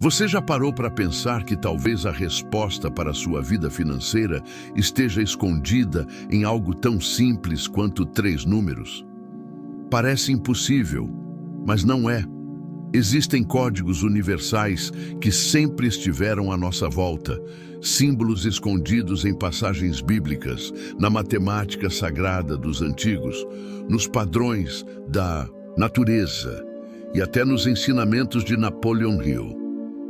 Você já parou para pensar que talvez a resposta para a sua vida financeira esteja escondida em algo tão simples quanto 3 números? Parece impossível, mas não é. Existem códigos universais que sempre estiveram à nossa volta, símbolos escondidos em passagens bíblicas, na matemática sagrada dos antigos, nos padrões da natureza e até nos ensinamentos de Napoleon Hill.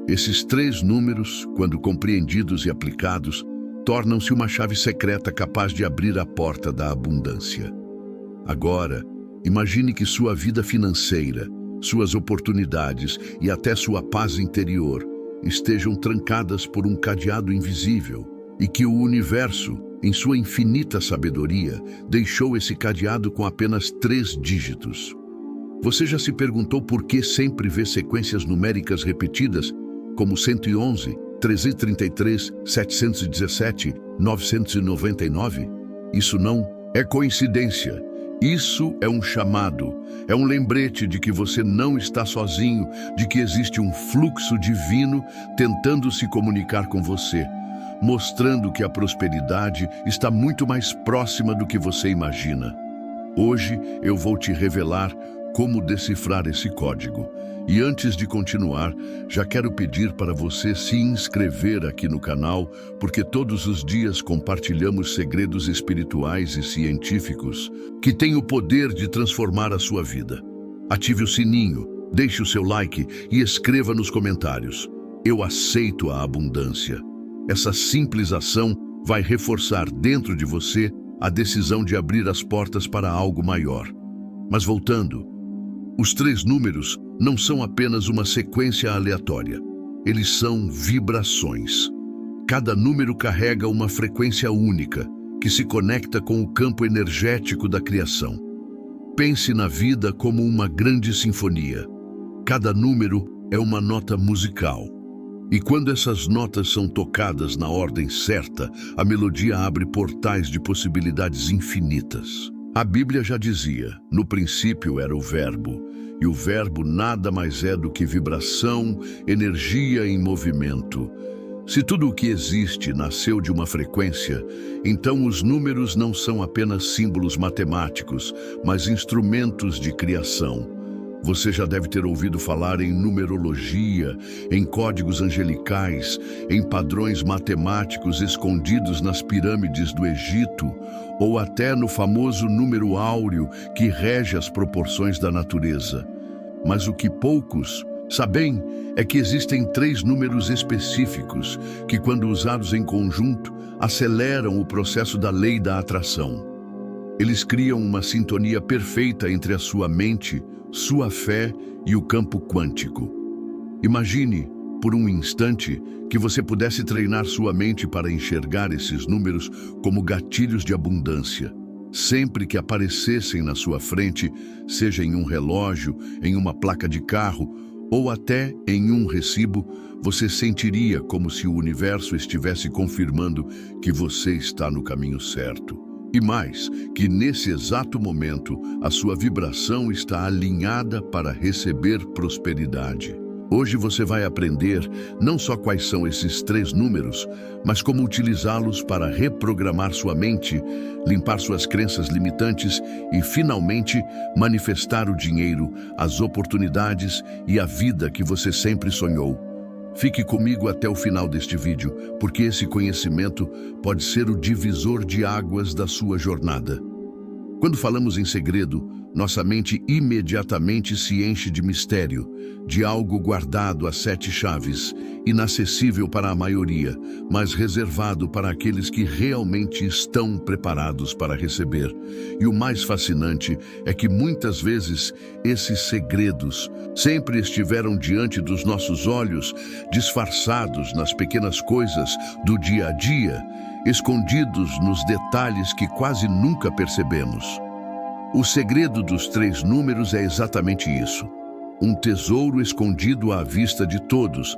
Esses 3 números, quando compreendidos e aplicados, tornam-se uma chave secreta capaz de abrir a porta da abundância. Agora, imagine que sua vida financeira, suas oportunidades e até sua paz interior estejam trancadas por um cadeado invisível e que o universo, em sua infinita sabedoria, deixou esse cadeado com apenas 3 dígitos. Você já se perguntou por que sempre vê sequências numéricas repetidas, como 111, 333, 717, 999? Isso não é coincidência. Isso é um chamado, é um lembrete de que você não está sozinho, de que existe um fluxo divino tentando se comunicar com você, mostrando que a prosperidade está muito mais próxima do que você imagina. Hoje eu vou te revelar como decifrar esse código. E antes de continuar, já quero pedir para você se inscrever aqui no canal, porque todos os dias compartilhamos segredos espirituais e científicos que têm o poder de transformar a sua vida. Ative o sininho, deixe o seu like e escreva nos comentários: eu aceito a abundância. Essa simples ação vai reforçar dentro de você a decisão de abrir as portas para algo maior. Mas voltando, os 3 números não são apenas uma sequência aleatória. Eles são vibrações. Cada número carrega uma frequência única, que se conecta com o campo energético da criação. Pense na vida como uma grande sinfonia. Cada número é uma nota musical. E quando essas notas são tocadas na ordem certa, a melodia abre portais de possibilidades infinitas. A Bíblia já dizia: no princípio era o Verbo, e o Verbo nada mais é do que vibração, energia em movimento. Se tudo o que existe nasceu de uma frequência, então os números não são apenas símbolos matemáticos, mas instrumentos de criação. Você já deve ter ouvido falar em numerologia, em códigos angelicais, em padrões matemáticos escondidos nas pirâmides do Egito, ou até no famoso número áureo que rege as proporções da natureza. Mas o que poucos sabem é que existem 3 números específicos que, quando usados em conjunto, aceleram o processo da lei da atração. Eles criam uma sintonia perfeita entre a sua mente, sua fé e o campo quântico. Imagine, por um instante, que você pudesse treinar sua mente para enxergar esses números como gatilhos de abundância. Sempre que aparecessem na sua frente, seja em um relógio, em uma placa de carro ou até em um recibo, você sentiria como se o universo estivesse confirmando que você está no caminho certo. E mais, que nesse exato momento a sua vibração está alinhada para receber prosperidade. Hoje você vai aprender não só quais são esses 3 números, mas como utilizá-los para reprogramar sua mente, limpar suas crenças limitantes e, finalmente, manifestar o dinheiro, as oportunidades e a vida que você sempre sonhou. Fique comigo até o final deste vídeo, porque esse conhecimento pode ser o divisor de águas da sua jornada. Quando falamos em segredo, nossa mente imediatamente se enche de mistério, de algo guardado a 7 chaves, inacessível para a maioria, mas reservado para aqueles que realmente estão preparados para receber. E o mais fascinante é que muitas vezes esses segredos sempre estiveram diante dos nossos olhos, disfarçados nas pequenas coisas do dia a dia, escondidos nos detalhes que quase nunca percebemos. O segredo dos 3 números é exatamente isso. Um tesouro escondido à vista de todos,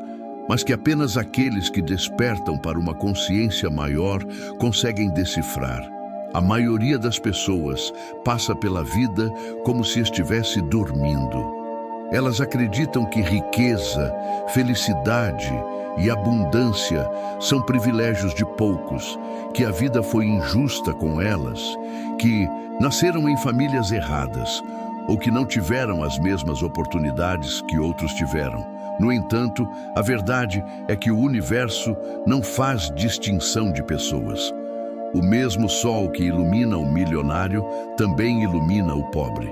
mas que apenas aqueles que despertam para uma consciência maior conseguem decifrar. A maioria das pessoas passa pela vida como se estivesse dormindo. Elas acreditam que riqueza, felicidade e abundância são privilégios de poucos, que a vida foi injusta com elas, que nasceram em famílias erradas ou que não tiveram as mesmas oportunidades que outros tiveram. No entanto, a verdade é que o universo não faz distinção de pessoas. O mesmo sol que ilumina o milionário também ilumina o pobre.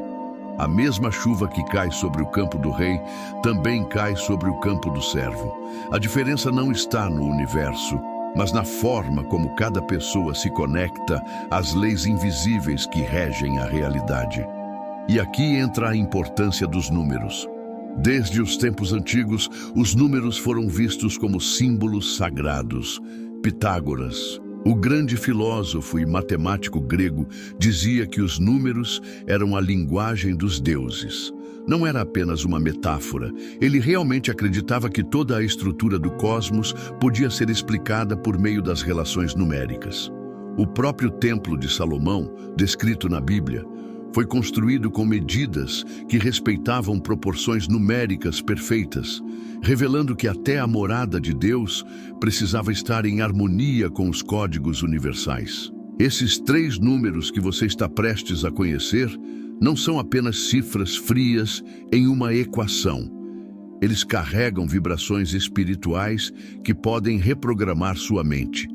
A mesma chuva que cai sobre o campo do rei também cai sobre o campo do servo. A diferença não está no universo, mas na forma como cada pessoa se conecta às leis invisíveis que regem a realidade. E aqui entra a importância dos números. Desde os tempos antigos, os números foram vistos como símbolos sagrados. Pitágoras, o grande filósofo e matemático grego, dizia que os números eram a linguagem dos deuses. Não era apenas uma metáfora. Ele realmente acreditava que toda a estrutura do cosmos podia ser explicada por meio das relações numéricas. O próprio Templo de Salomão, descrito na Bíblia, foi construído com medidas que respeitavam proporções numéricas perfeitas, revelando que até a morada de Deus precisava estar em harmonia com os códigos universais. Esses 3 números que você está prestes a conhecer não são apenas cifras frias em uma equação. Eles carregam vibrações espirituais que podem reprogramar sua mente.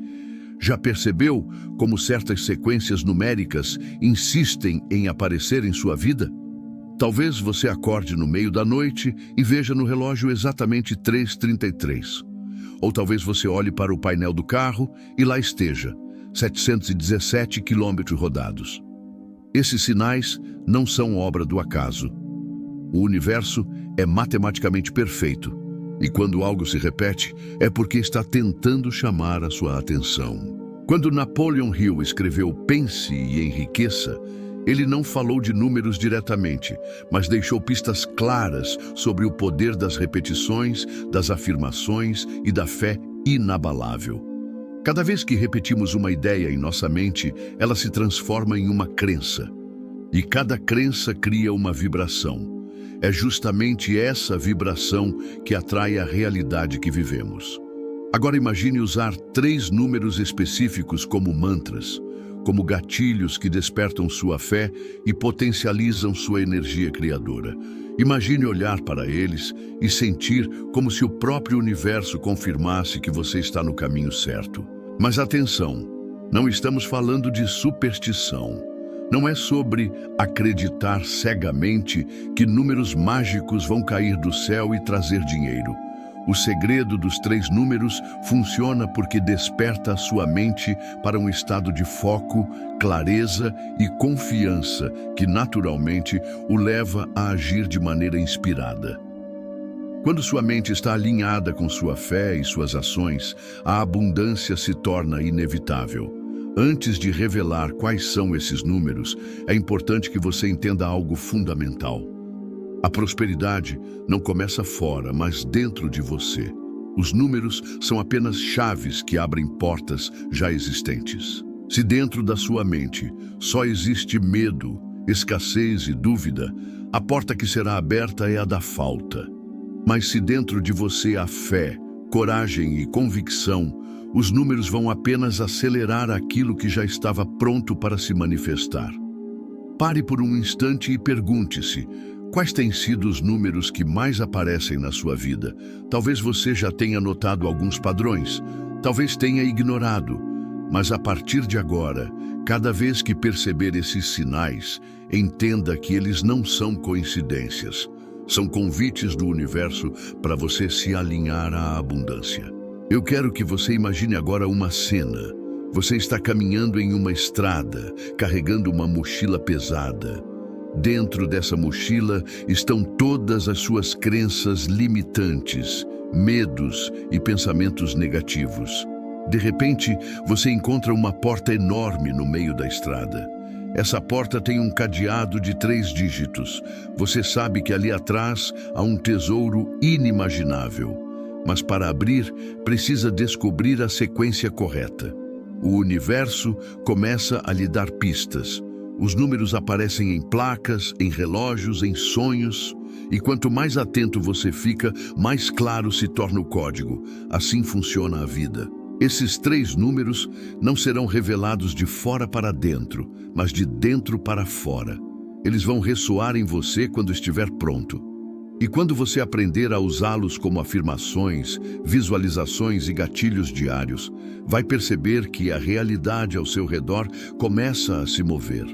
Já percebeu como certas sequências numéricas insistem em aparecer em sua vida? Talvez você acorde no meio da noite e veja no relógio exatamente 3h33. Ou talvez você olhe para o painel do carro e lá esteja, 717 quilômetros rodados. Esses sinais não são obra do acaso. O universo é matematicamente perfeito. E quando algo se repete, é porque está tentando chamar a sua atenção. Quando Napoleon Hill escreveu Pense e Enriqueça, ele não falou de números diretamente, mas deixou pistas claras sobre o poder das repetições, das afirmações e da fé inabalável. Cada vez que repetimos uma ideia em nossa mente, ela se transforma em uma crença. E cada crença cria uma vibração. É justamente essa vibração que atrai a realidade que vivemos. Agora imagine usar 3 números específicos como mantras, como gatilhos que despertam sua fé e potencializam sua energia criadora. Imagine olhar para eles e sentir como se o próprio universo confirmasse que você está no caminho certo. Mas atenção, não estamos falando de superstição. Não é sobre acreditar cegamente que números mágicos vão cair do céu e trazer dinheiro. O segredo dos 3 números funciona porque desperta a sua mente para um estado de foco, clareza e confiança que naturalmente o leva a agir de maneira inspirada. Quando sua mente está alinhada com sua fé e suas ações, a abundância se torna inevitável. Antes de revelar quais são esses números, é importante que você entenda algo fundamental. A prosperidade não começa fora, mas dentro de você. Os números são apenas chaves que abrem portas já existentes. Se dentro da sua mente só existe medo, escassez e dúvida, a porta que será aberta é a da falta. Mas se dentro de você há fé, coragem e convicção, os números vão apenas acelerar aquilo que já estava pronto para se manifestar. Pare por um instante e pergunte-se: quais têm sido os números que mais aparecem na sua vida? Talvez você já tenha notado alguns padrões, talvez tenha ignorado, mas a partir de agora, cada vez que perceber esses sinais, entenda que eles não são coincidências. São convites do universo para você se alinhar à abundância. Eu quero que você imagine agora uma cena. Você está caminhando em uma estrada, carregando uma mochila pesada. Dentro dessa mochila estão todas as suas crenças limitantes, medos e pensamentos negativos. De repente, você encontra uma porta enorme no meio da estrada. Essa porta tem um cadeado de 3 dígitos. Você sabe que ali atrás há um tesouro inimaginável. Mas para abrir, precisa descobrir a sequência correta. O universo começa a lhe dar pistas. Os números aparecem em placas, em relógios, em sonhos. E quanto mais atento você fica, mais claro se torna o código. Assim funciona a vida. Esses 3 números não serão revelados de fora para dentro, mas de dentro para fora. Eles vão ressoar em você quando estiver pronto. E quando você aprender a usá-los como afirmações, visualizações e gatilhos diários, vai perceber que a realidade ao seu redor começa a se mover.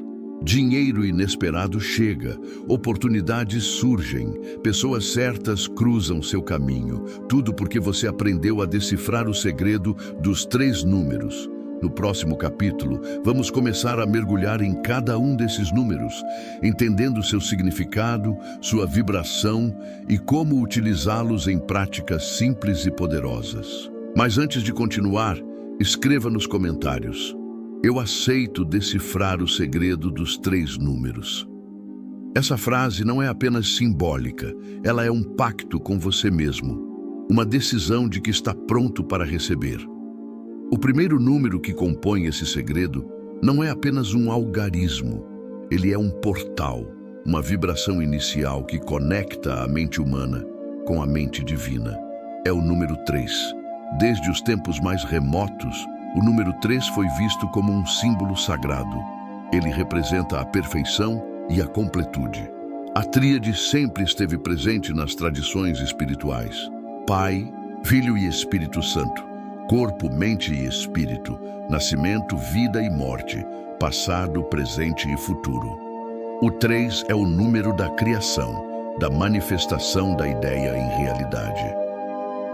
Dinheiro inesperado chega, oportunidades surgem, pessoas certas cruzam seu caminho, tudo porque você aprendeu a decifrar o segredo dos 3 números. No próximo capítulo, vamos começar a mergulhar em cada um desses números, entendendo seu significado, sua vibração e como utilizá-los em práticas simples e poderosas. Mas antes de continuar, escreva nos comentários: eu aceito decifrar o segredo dos 3 números. Essa frase não é apenas simbólica, ela é um pacto com você mesmo, uma decisão de que está pronto para receber. O primeiro número que compõe esse segredo não é apenas um algarismo, ele é um portal, uma vibração inicial que conecta a mente humana com a mente divina. É o número 3. Desde os tempos mais remotos, o número 3 foi visto como um símbolo sagrado. Ele representa a perfeição e a completude. A tríade sempre esteve presente nas tradições espirituais: Pai, Filho e Espírito Santo. Corpo, mente e espírito, nascimento, vida e morte, passado, presente e futuro. O 3 é o número da criação, da manifestação da ideia em realidade.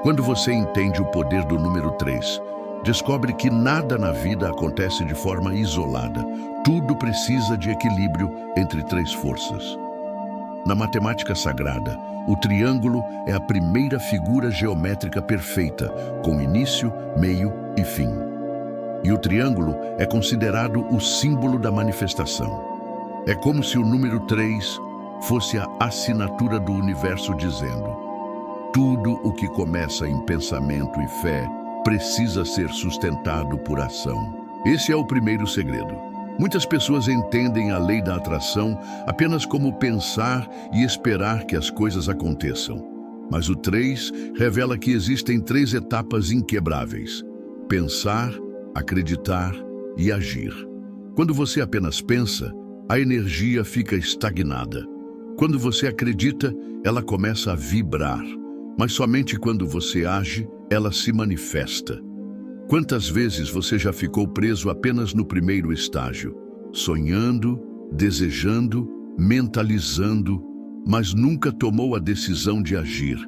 Quando você entende o poder do número 3, descobre que nada na vida acontece de forma isolada. Tudo precisa de equilíbrio entre 3 forças. Na matemática sagrada, o triângulo é a primeira figura geométrica perfeita, com início, meio e fim. E o triângulo é considerado o símbolo da manifestação. É como se o número 3 fosse a assinatura do universo dizendo: tudo o que começa em pensamento e fé precisa ser sustentado por ação. Esse é o primeiro segredo. Muitas pessoas entendem a lei da atração apenas como pensar e esperar que as coisas aconteçam. Mas o 3 revela que existem 3 etapas inquebráveis: pensar, acreditar e agir. Quando você apenas pensa, a energia fica estagnada. Quando você acredita, ela começa a vibrar. Mas somente quando você age, ela se manifesta. Quantas vezes você já ficou preso apenas no primeiro estágio, sonhando, desejando, mentalizando, mas nunca tomou a decisão de agir?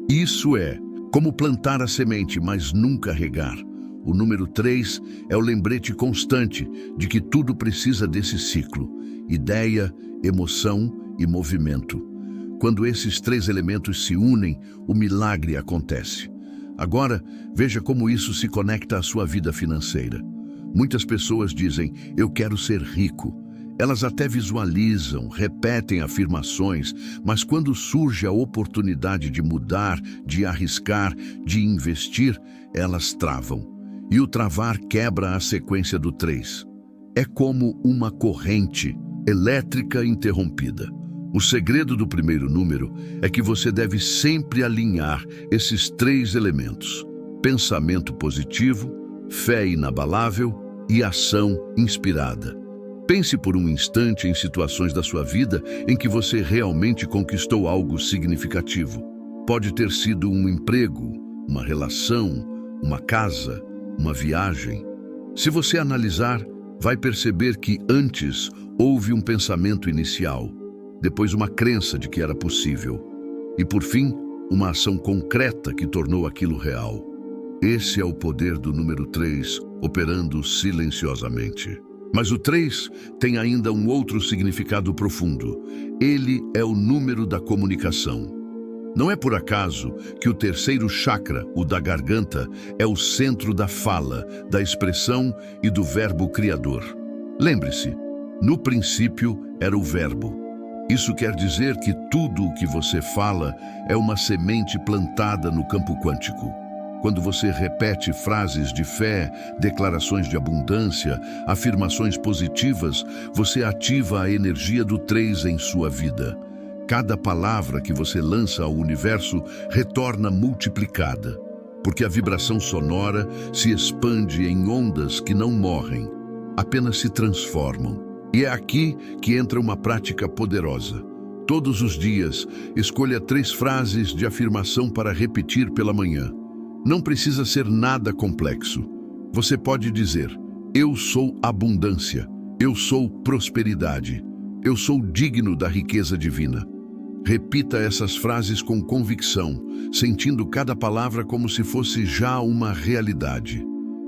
Isso é como plantar a semente, mas nunca regar. O número 3 é o lembrete constante de que tudo precisa desse ciclo: ideia, emoção e movimento. Quando esses 3 elementos se unem, o milagre acontece. Agora, veja como isso se conecta à sua vida financeira. Muitas pessoas dizem: eu quero ser rico. Elas até visualizam, repetem afirmações, mas quando surge a oportunidade de mudar, de arriscar, de investir, elas travam. E o travar quebra a sequência do 3. É como uma corrente elétrica interrompida. O segredo do primeiro número é que você deve sempre alinhar esses 3 elementos: pensamento positivo, fé inabalável e ação inspirada. Pense por um instante em situações da sua vida em que você realmente conquistou algo significativo. Pode ter sido um emprego, uma relação, uma casa, uma viagem. Se você analisar, vai perceber que antes houve um pensamento inicial, depois uma crença de que era possível, e por fim, uma ação concreta que tornou aquilo real. Esse é o poder do número 3, operando silenciosamente. Mas o 3 tem ainda um outro significado profundo. Ele é o número da comunicação. Não é por acaso que o terceiro chakra, o da garganta, é o centro da fala, da expressão e do verbo criador. Lembre-se, no princípio era o verbo. Isso quer dizer que tudo o que você fala é uma semente plantada no campo quântico. Quando você repete frases de fé, declarações de abundância, afirmações positivas, você ativa a energia do 3 em sua vida. Cada palavra que você lança ao universo retorna multiplicada, porque a vibração sonora se expande em ondas que não morrem, apenas se transformam. E é aqui que entra uma prática poderosa. Todos os dias, escolha 3 frases de afirmação para repetir pela manhã. Não precisa ser nada complexo. Você pode dizer: eu sou abundância, eu sou prosperidade, eu sou digno da riqueza divina. Repita essas frases com convicção, sentindo cada palavra como se fosse já uma realidade.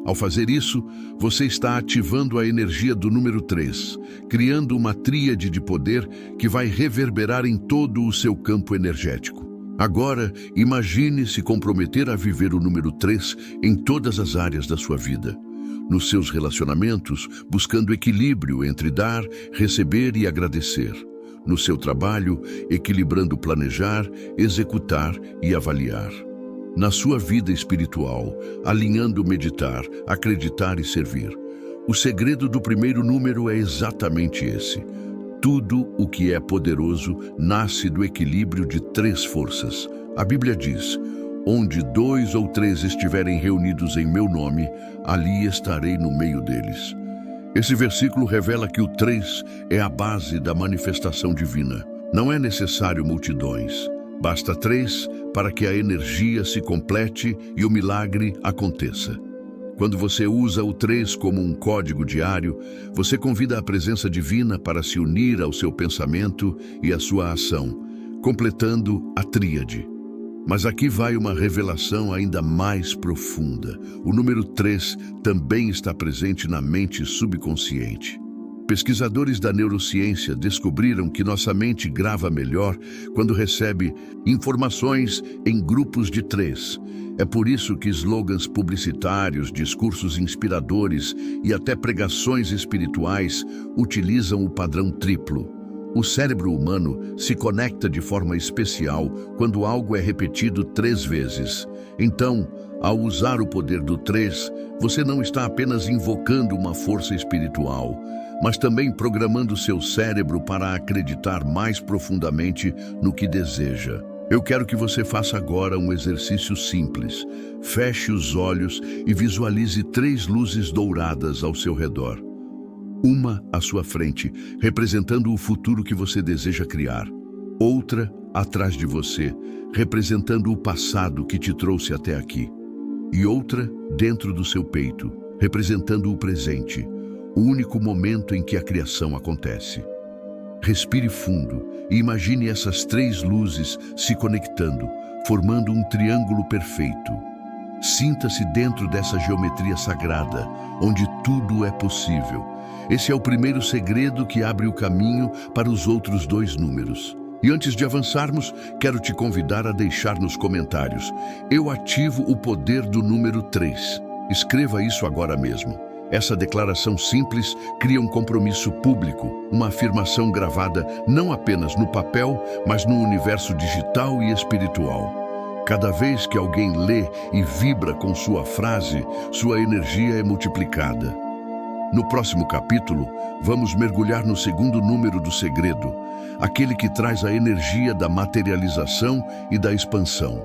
Ao fazer isso, você está ativando a energia do número 3, criando uma tríade de poder que vai reverberar em todo o seu campo energético. Agora, imagine se comprometer a viver o número 3 em todas as áreas da sua vida. Nos seus relacionamentos, buscando equilíbrio entre dar, receber e agradecer. No seu trabalho, equilibrando planejar, executar e avaliar. Na sua vida espiritual, alinhando meditar, acreditar e servir. O segredo do primeiro número é exatamente esse. Tudo o que é poderoso nasce do equilíbrio de 3 forças. A Bíblia diz: onde 2 ou 3 estiverem reunidos em meu nome, ali estarei no meio deles. Esse versículo revela que o 3 é a base da manifestação divina. Não é necessário multidões. Basta 3 para que a energia se complete e o milagre aconteça. Quando você usa o 3 como um código diário, você convida a presença divina para se unir ao seu pensamento e à sua ação, completando a tríade. Mas aqui vai uma revelação ainda mais profunda. O número 3 também está presente na mente subconsciente. Pesquisadores da neurociência descobriram que nossa mente grava melhor quando recebe informações em grupos de 3. É por isso que slogans publicitários, discursos inspiradores e até pregações espirituais utilizam o padrão triplo. O cérebro humano se conecta de forma especial quando algo é repetido 3 vezes. Então, ao usar o poder do 3, você não está apenas invocando uma força espiritual, mas também programando seu cérebro para acreditar mais profundamente no que deseja. Eu quero que você faça agora um exercício simples. Feche os olhos e visualize 3 luzes douradas ao seu redor. Uma à sua frente, representando o futuro que você deseja criar. Outra atrás de você, representando o passado que te trouxe até aqui. E outra dentro do seu peito, representando o presente, o único momento em que a criação acontece. Respire fundo e imagine essas 3 luzes se conectando, formando um triângulo perfeito. Sinta-se dentro dessa geometria sagrada, onde tudo é possível. Esse é o primeiro segredo que abre o caminho para os outros 2 números. E antes de avançarmos, quero te convidar a deixar nos comentários: eu ativo o poder do número 3. Escreva isso agora mesmo. Essa declaração simples cria um compromisso público, uma afirmação gravada não apenas no papel, mas no universo digital e espiritual. Cada vez que alguém lê e vibra com sua frase, sua energia é multiplicada. No próximo capítulo, vamos mergulhar no segundo número do segredo, aquele que traz a energia da materialização e da expansão.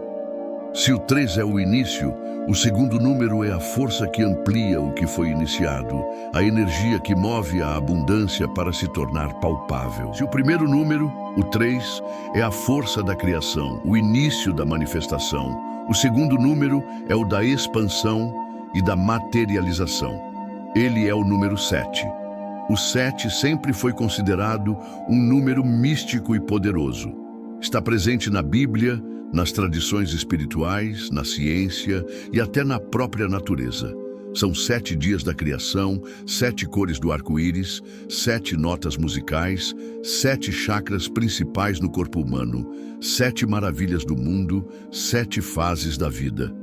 Se o 3 é o início, o segundo número é a força que amplia o que foi iniciado, a energia que move a abundância para se tornar palpável. Se o primeiro número, o 3, é a força da criação, o início da manifestação, o segundo número é o da expansão e da materialização. Ele é o número 7. O 7 sempre foi considerado um número místico e poderoso. Está presente na Bíblia, nas tradições espirituais, na ciência e até na própria natureza. São 7 dias da criação, 7 cores do arco-íris, 7 notas musicais, 7 chakras principais no corpo humano, 7 maravilhas do mundo, 7 fases da vida.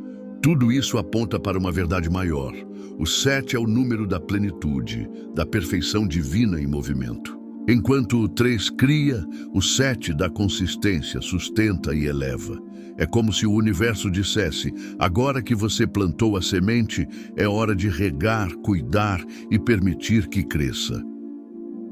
Tudo isso aponta para uma verdade maior. O 7 é o número da plenitude, da perfeição divina em movimento. Enquanto o 3 cria, o 7 dá consistência, sustenta e eleva. É como se o universo dissesse: agora que você plantou a semente, é hora de regar, cuidar e permitir que cresça.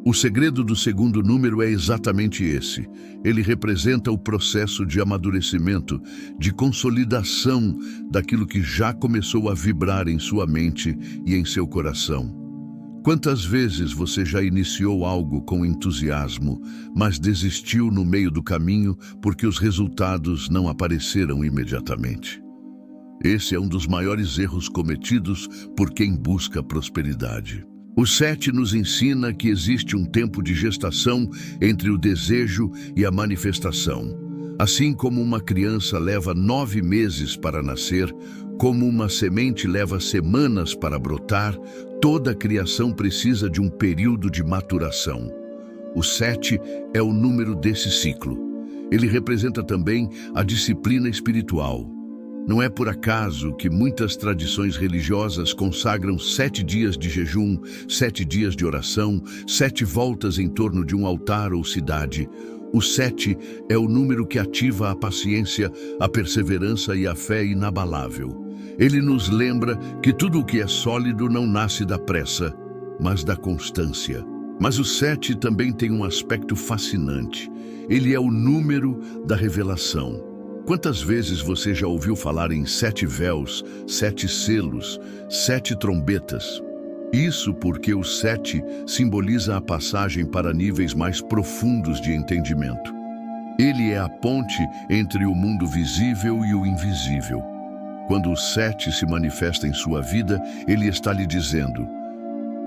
O segredo do segundo número é exatamente esse. Ele representa o processo de amadurecimento, de consolidação daquilo que já começou a vibrar em sua mente e em seu coração. Quantas vezes você já iniciou algo com entusiasmo, mas desistiu no meio do caminho porque os resultados não apareceram imediatamente? Esse é um dos maiores erros cometidos por quem busca prosperidade. O 7 nos ensina que existe um tempo de gestação entre o desejo e a manifestação. Assim como uma criança leva 9 meses para nascer, como uma semente leva semanas para brotar, toda a criação precisa de um período de maturação. O 7 é o número desse ciclo. Ele representa também a disciplina espiritual. Não é por acaso que muitas tradições religiosas consagram 7 dias de jejum, 7 dias de oração, 7 voltas em torno de um altar ou cidade. O 7 é o número que ativa a paciência, a perseverança e a fé inabalável. Ele nos lembra que tudo o que é sólido não nasce da pressa, mas da constância. Mas o 7 também tem um aspecto fascinante. Ele é o número da revelação. Quantas vezes você já ouviu falar em 7 véus, 7 selos, 7 trombetas? Isso porque o 7 simboliza a passagem para níveis mais profundos de entendimento. Ele é a ponte entre o mundo visível e o invisível. Quando o 7 se manifesta em sua vida, ele está lhe dizendo: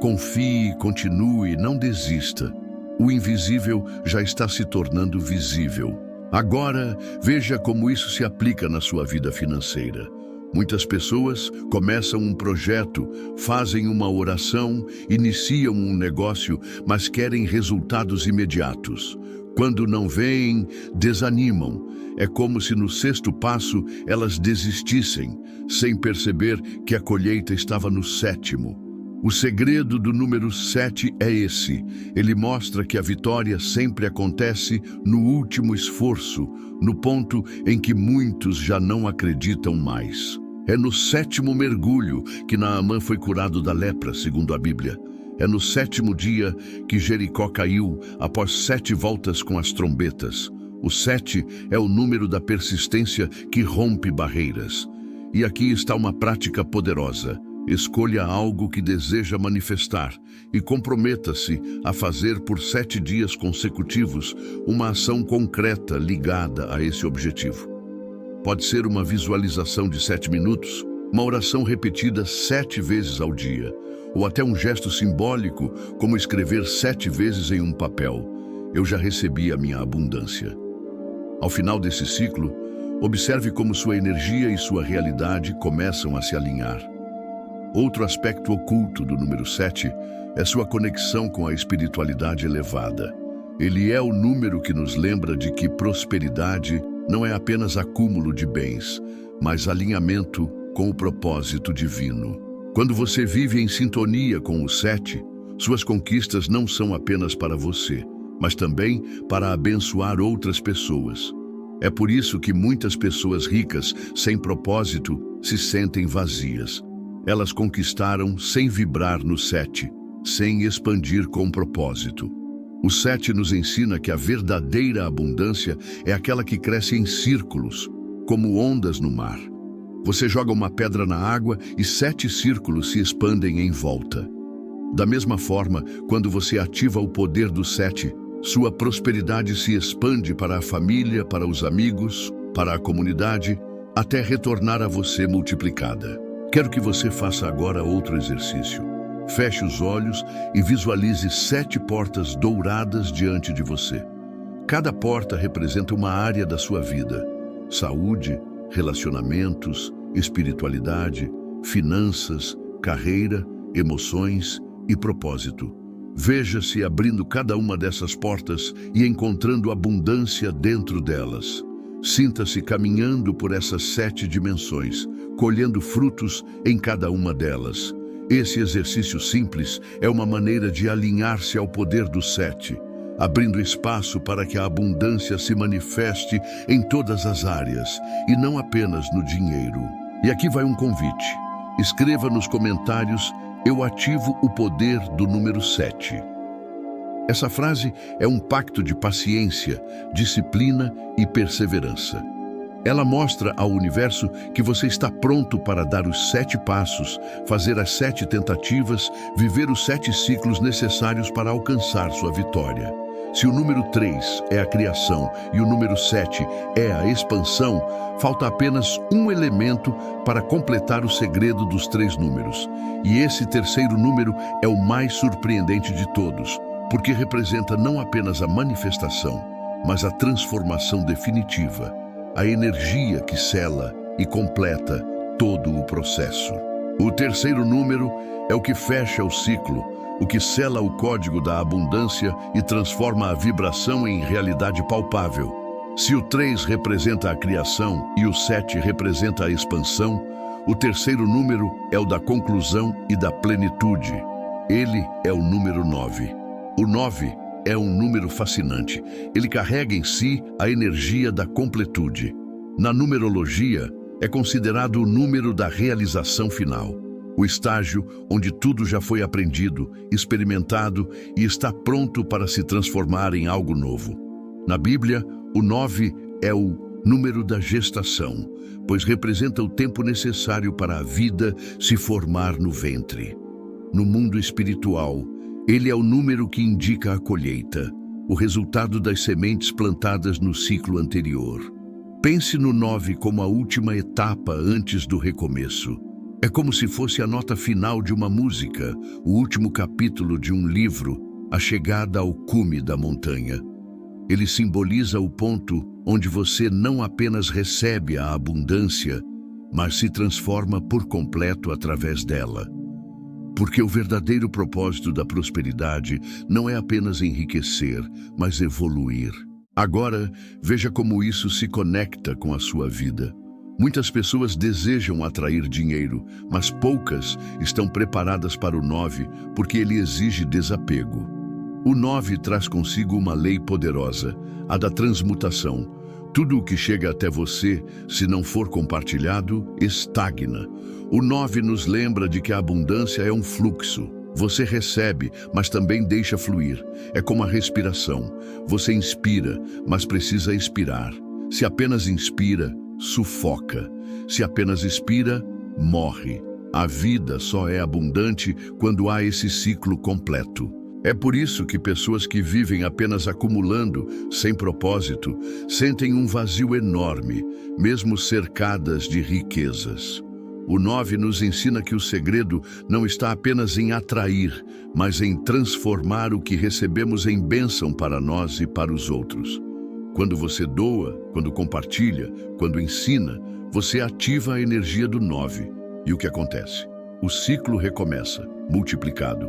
confie, continue, não desista. O invisível já está se tornando visível. Agora, veja como isso se aplica na sua vida financeira. Muitas pessoas começam um projeto, fazem uma oração, iniciam um negócio, mas querem resultados imediatos. Quando não veem, desanimam. É como se no 6º passo elas desistissem, sem perceber que a colheita estava no 7º. O segredo do número 7 é esse. Ele mostra que a vitória sempre acontece no último esforço, no ponto em que muitos já não acreditam mais. É no 7º mergulho que Naamã foi curado da lepra, segundo a Bíblia. É no 7º dia que Jericó caiu, após 7 voltas com as trombetas. O 7 é o número da persistência que rompe barreiras. E aqui está uma prática poderosa. Escolha algo que deseja manifestar e comprometa-se a fazer por 7 dias consecutivos uma ação concreta ligada a esse objetivo. Pode ser uma visualização de 7 minutos, uma oração repetida 7 vezes ao dia, ou até um gesto simbólico, como escrever 7 vezes em um papel: eu já recebi a minha abundância. Ao final desse ciclo, observe como sua energia e sua realidade começam a se alinhar. Outro aspecto oculto do número 7 é sua conexão com a espiritualidade elevada. Ele é o número que nos lembra de que prosperidade não é apenas acúmulo de bens, mas alinhamento com o propósito divino. Quando você vive em sintonia com o 7, suas conquistas não são apenas para você, mas também para abençoar outras pessoas. É por isso que muitas pessoas ricas, sem propósito, se sentem vazias. Elas conquistaram sem vibrar no 7, sem expandir com propósito. O 7 nos ensina que a verdadeira abundância é aquela que cresce em círculos, como ondas no mar. Você joga uma pedra na água e 7 círculos se expandem em volta. Da mesma forma, quando você ativa o poder do 7, sua prosperidade se expande para a família, para os amigos, para a comunidade, até retornar a você multiplicada. Quero que você faça agora outro exercício. Feche os olhos e visualize 7 portas douradas diante de você. Cada porta representa uma área da sua vida: saúde, relacionamentos, espiritualidade, finanças, carreira, emoções e propósito. Veja-se abrindo cada uma dessas portas e encontrando abundância dentro delas. Sinta-se caminhando por essas 7 dimensões, colhendo frutos em cada uma delas. Esse exercício simples é uma maneira de alinhar-se ao poder do 7, abrindo espaço para que a abundância se manifeste em todas as áreas e não apenas no dinheiro. E aqui vai um convite. Escreva nos comentários: eu ativo o poder do número 7. Essa frase é um pacto de paciência, disciplina e perseverança. Ela mostra ao universo que você está pronto para dar os 7 passos, fazer as 7 tentativas, viver os 7 ciclos necessários para alcançar sua vitória. Se o número 3 é a criação e o número 7 é a expansão, falta apenas um elemento para completar o segredo dos 3 números. E esse terceiro número é o mais surpreendente de todos, porque representa não apenas a manifestação, mas a transformação definitiva, a energia que sela e completa todo o processo. O terceiro número é o que fecha o ciclo, o que sela o código da abundância e transforma a vibração em realidade palpável. Se o 3 representa a criação e o 7 representa a expansão, o terceiro número é o da conclusão e da plenitude. Ele é o número 9. O 9 é um número fascinante. Ele carrega em si a energia da completude. Na numerologia, é considerado o número da realização final. O estágio onde tudo já foi aprendido, experimentado e está pronto para se transformar em algo novo. Na Bíblia, o 9 é o número da gestação, pois representa o tempo necessário para a vida se formar no ventre. No mundo espiritual, ele é o número que indica a colheita, o resultado das sementes plantadas no ciclo anterior. Pense no 9 como a última etapa antes do recomeço. É como se fosse a nota final de uma música, o último capítulo de um livro, a chegada ao cume da montanha. Ele simboliza o ponto onde você não apenas recebe a abundância, mas se transforma por completo através dela. Porque o verdadeiro propósito da prosperidade não é apenas enriquecer, mas evoluir. Agora, veja como isso se conecta com a sua vida. Muitas pessoas desejam atrair dinheiro, mas poucas estão preparadas para o 9 porque ele exige desapego. O 9 traz consigo uma lei poderosa, a da transmutação. Tudo o que chega até você, se não for compartilhado, estagna. O 9 nos lembra de que a abundância é um fluxo. Você recebe, mas também deixa fluir. É como a respiração. Você inspira, mas precisa expirar. Se apenas inspira, sufoca. Se apenas expira, morre. A vida só é abundante quando há esse ciclo completo. É por isso que pessoas que vivem apenas acumulando, sem propósito, sentem um vazio enorme, mesmo cercadas de riquezas. O 9 nos ensina que o segredo não está apenas em atrair, mas em transformar o que recebemos em bênção para nós e para os outros. Quando você doa, quando compartilha, quando ensina, você ativa a energia do 9. E o que acontece? O ciclo recomeça, multiplicado.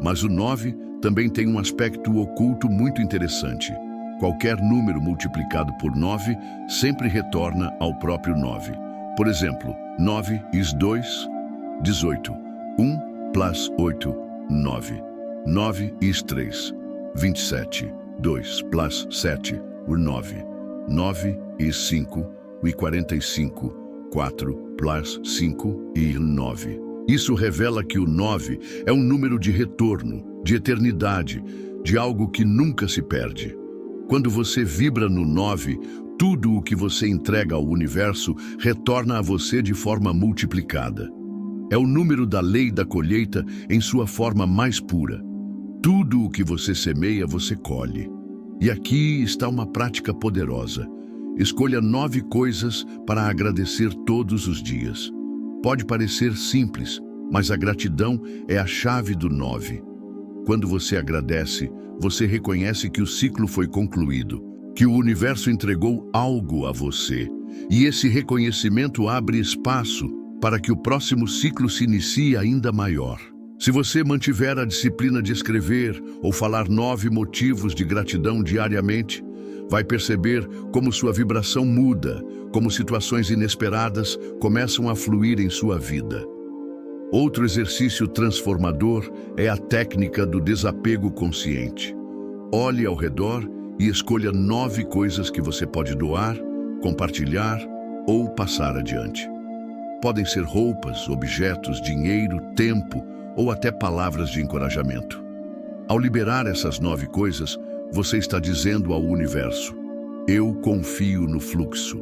Mas o 9 também tem um aspecto oculto muito interessante. Qualquer número multiplicado por 9 sempre retorna ao próprio 9. Por exemplo, 9 is 2, 18. 1 plus 8, 9. 9 is 3, 27. 2 plus 7, 9. 9 is 5, e 45. 4 plus 5 e 9. Isso revela que o 9 é um número de retorno, de eternidade, de algo que nunca se perde. Quando você vibra no 9, tudo o que você entrega ao universo retorna a você de forma multiplicada. É o número da lei da colheita em sua forma mais pura. Tudo o que você semeia, você colhe. E aqui está uma prática poderosa. Escolha 9 coisas para agradecer todos os dias. Pode parecer simples, mas a gratidão é a chave do 9. Quando você agradece, você reconhece que o ciclo foi concluído, que o universo entregou algo a você. E esse reconhecimento abre espaço para que o próximo ciclo se inicie ainda maior. Se você mantiver a disciplina de escrever ou falar 9 motivos de gratidão diariamente, vai perceber como sua vibração muda, como situações inesperadas começam a fluir em sua vida. Outro exercício transformador é a técnica do desapego consciente. Olhe ao redor e escolha 9 coisas que você pode doar, compartilhar ou passar adiante. Podem ser roupas, objetos, dinheiro, tempo ou até palavras de encorajamento. Ao liberar essas 9 coisas, você está dizendo ao universo: eu confio no fluxo.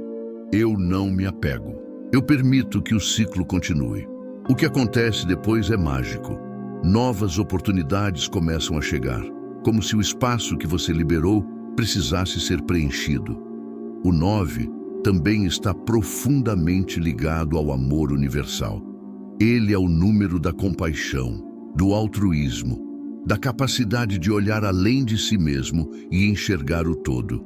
Eu não me apego. Eu permito que o ciclo continue. O que acontece depois é mágico. Novas oportunidades começam a chegar, como se o espaço que você liberou precisasse ser preenchido. O 9 também está profundamente ligado ao amor universal. Ele é o número da compaixão, do altruísmo, da capacidade de olhar além de si mesmo e enxergar o todo.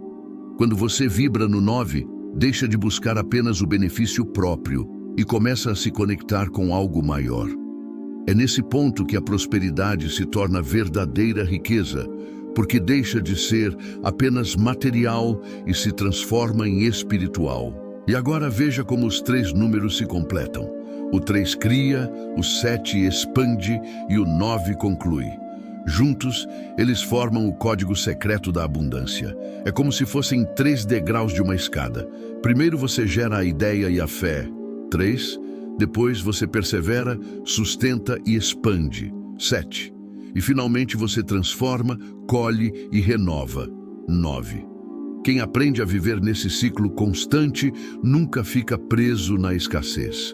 Quando você vibra no 9, deixa de buscar apenas o benefício próprio e começa a se conectar com algo maior. É nesse ponto que a prosperidade se torna verdadeira riqueza, porque deixa de ser apenas material e se transforma em espiritual. E agora veja como os 3 números se completam. O 3 cria, o 7 expande e o 9 conclui. Juntos, eles formam o código secreto da abundância. É como se fossem 3 degraus de uma escada. Primeiro você gera a ideia e a fé, 3. Depois você persevera, sustenta e expande, 7. E finalmente você transforma, colhe e renova, 9. Quem aprende a viver nesse ciclo constante nunca fica preso na escassez.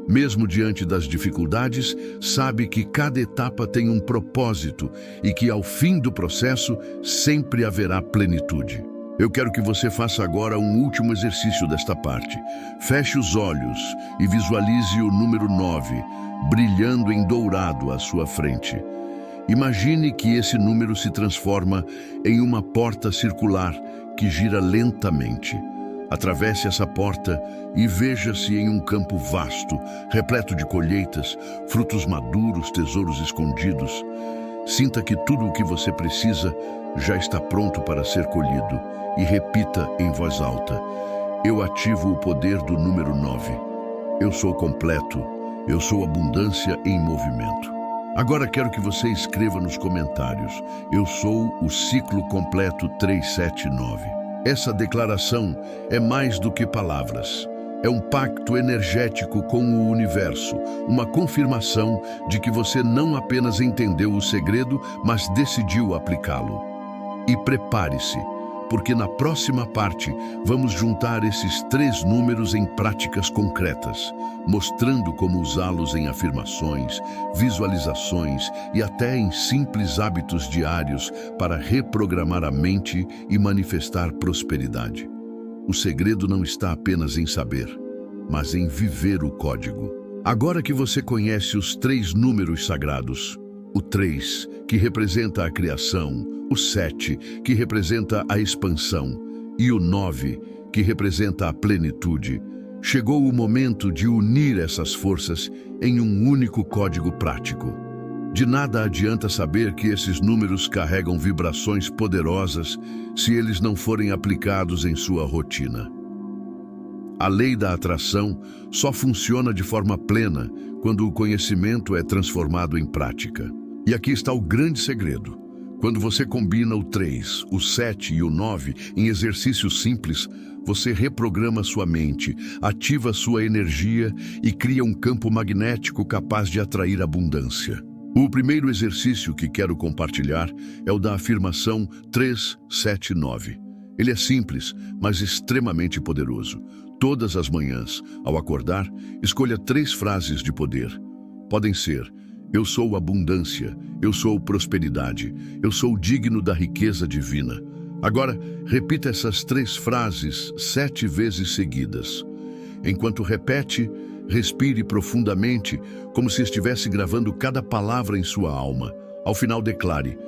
Mesmo diante das dificuldades, sabe que cada etapa tem um propósito e que ao fim do processo sempre haverá plenitude. Eu quero que você faça agora um último exercício desta parte. Feche os olhos e visualize o número 9, brilhando em dourado à sua frente. Imagine que esse número se transforma em uma porta circular que gira lentamente. Atravesse essa porta e veja-se em um campo vasto, repleto de colheitas, frutos maduros, tesouros escondidos. Sinta que tudo o que você precisa já está pronto para ser colhido e repita em voz alta: eu ativo o poder do número 9. Eu sou completo, eu sou abundância em movimento. Agora quero que você escreva nos comentários: eu sou o ciclo completo 379. Essa declaração é mais do que palavras. É um pacto energético com o universo, uma confirmação de que você não apenas entendeu o segredo, mas decidiu aplicá-lo. E prepare-se, porque na próxima parte vamos juntar esses 3 números em práticas concretas, mostrando como usá-los em afirmações, visualizações e até em simples hábitos diários para reprogramar a mente e manifestar prosperidade. O segredo não está apenas em saber, mas em viver o código. Agora que você conhece os 3 números sagrados, o 3, que representa a criação, o 7, que representa a expansão, e o 9, que representa a plenitude, chegou o momento de unir essas forças em um único código prático. De nada adianta saber que esses números carregam vibrações poderosas se eles não forem aplicados em sua rotina. A lei da atração só funciona de forma plena quando o conhecimento é transformado em prática. E aqui está o grande segredo. Quando você combina o 3, o 7 e o 9 em exercícios simples, você reprograma sua mente, ativa sua energia e cria um campo magnético capaz de atrair abundância. O primeiro exercício que quero compartilhar é o da afirmação 379. Ele é simples, mas extremamente poderoso. Todas as manhãs, ao acordar, escolha 3 frases de poder. Podem ser: eu sou abundância, eu sou prosperidade, eu sou digno da riqueza divina. Agora, repita essas 3 frases 7 vezes seguidas. Enquanto repete, respire profundamente, como se estivesse gravando cada palavra em sua alma. Ao final, declare: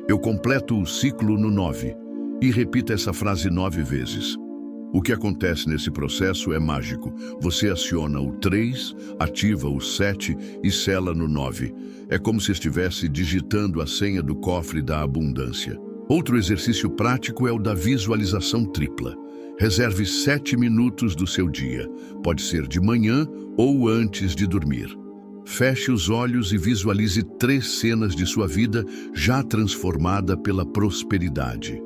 eu completo o ciclo no 9. E repita essa frase 9 vezes. O que acontece nesse processo é mágico. Você aciona o 3, ativa o 7 e sela no 9. É como se estivesse digitando a senha do cofre da abundância. Outro exercício prático é o da visualização tripla. Reserve 7 minutos do seu dia. Pode ser de manhã ou antes de dormir. Feche os olhos e visualize 3 cenas de sua vida já transformada pela prosperidade.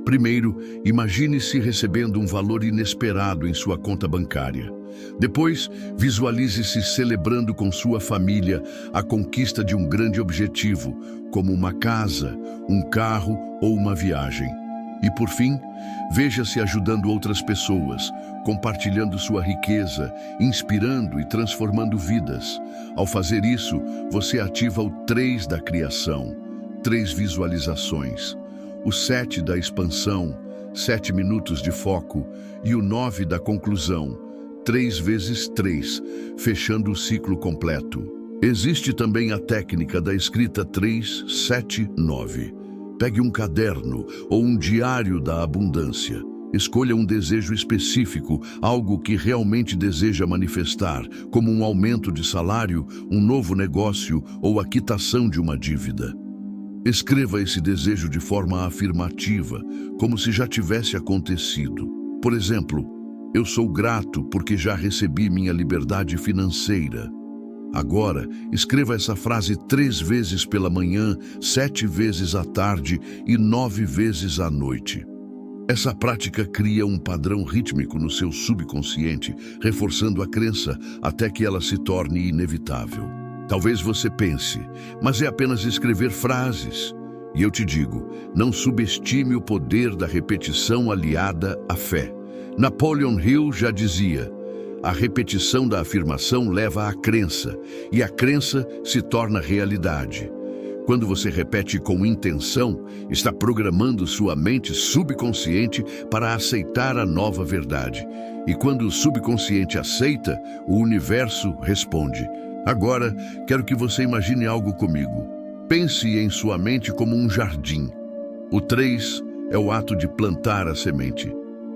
Primeiro, imagine-se recebendo um valor inesperado em sua conta bancária. Depois, visualize-se celebrando com sua família a conquista de um grande objetivo, como uma casa, um carro ou uma viagem. E por fim, veja-se ajudando outras pessoas, compartilhando sua riqueza, inspirando e transformando vidas. Ao fazer isso, você ativa o 3 da criação, 3 visualizações, o 7 da expansão, 7 minutos de foco, e o 9 da conclusão, 3 vezes 3, fechando o ciclo completo. Existe também a técnica da escrita 3, 7, 9. Pegue um caderno ou um diário da abundância. Escolha um desejo específico, algo que realmente deseja manifestar, como um aumento de salário, um novo negócio ou a quitação de uma dívida. Escreva esse desejo de forma afirmativa, como se já tivesse acontecido. Por exemplo, eu sou grato porque já recebi minha liberdade financeira. Agora, escreva essa frase 3 vezes pela manhã, 7 vezes à tarde e 9 vezes à noite. Essa prática cria um padrão rítmico no seu subconsciente, reforçando a crença até que ela se torne inevitável. Talvez você pense, mas é apenas escrever frases. E eu te digo, não subestime o poder da repetição aliada à fé. Napoleon Hill já dizia: a repetição da afirmação leva à crença, e a crença se torna realidade. Quando você repete com intenção, está programando sua mente subconsciente para aceitar a nova verdade. E quando o subconsciente aceita, o universo responde. Agora, quero que você imagine algo comigo. Pense em sua mente como um jardim. O 3 é o ato de plantar a semente.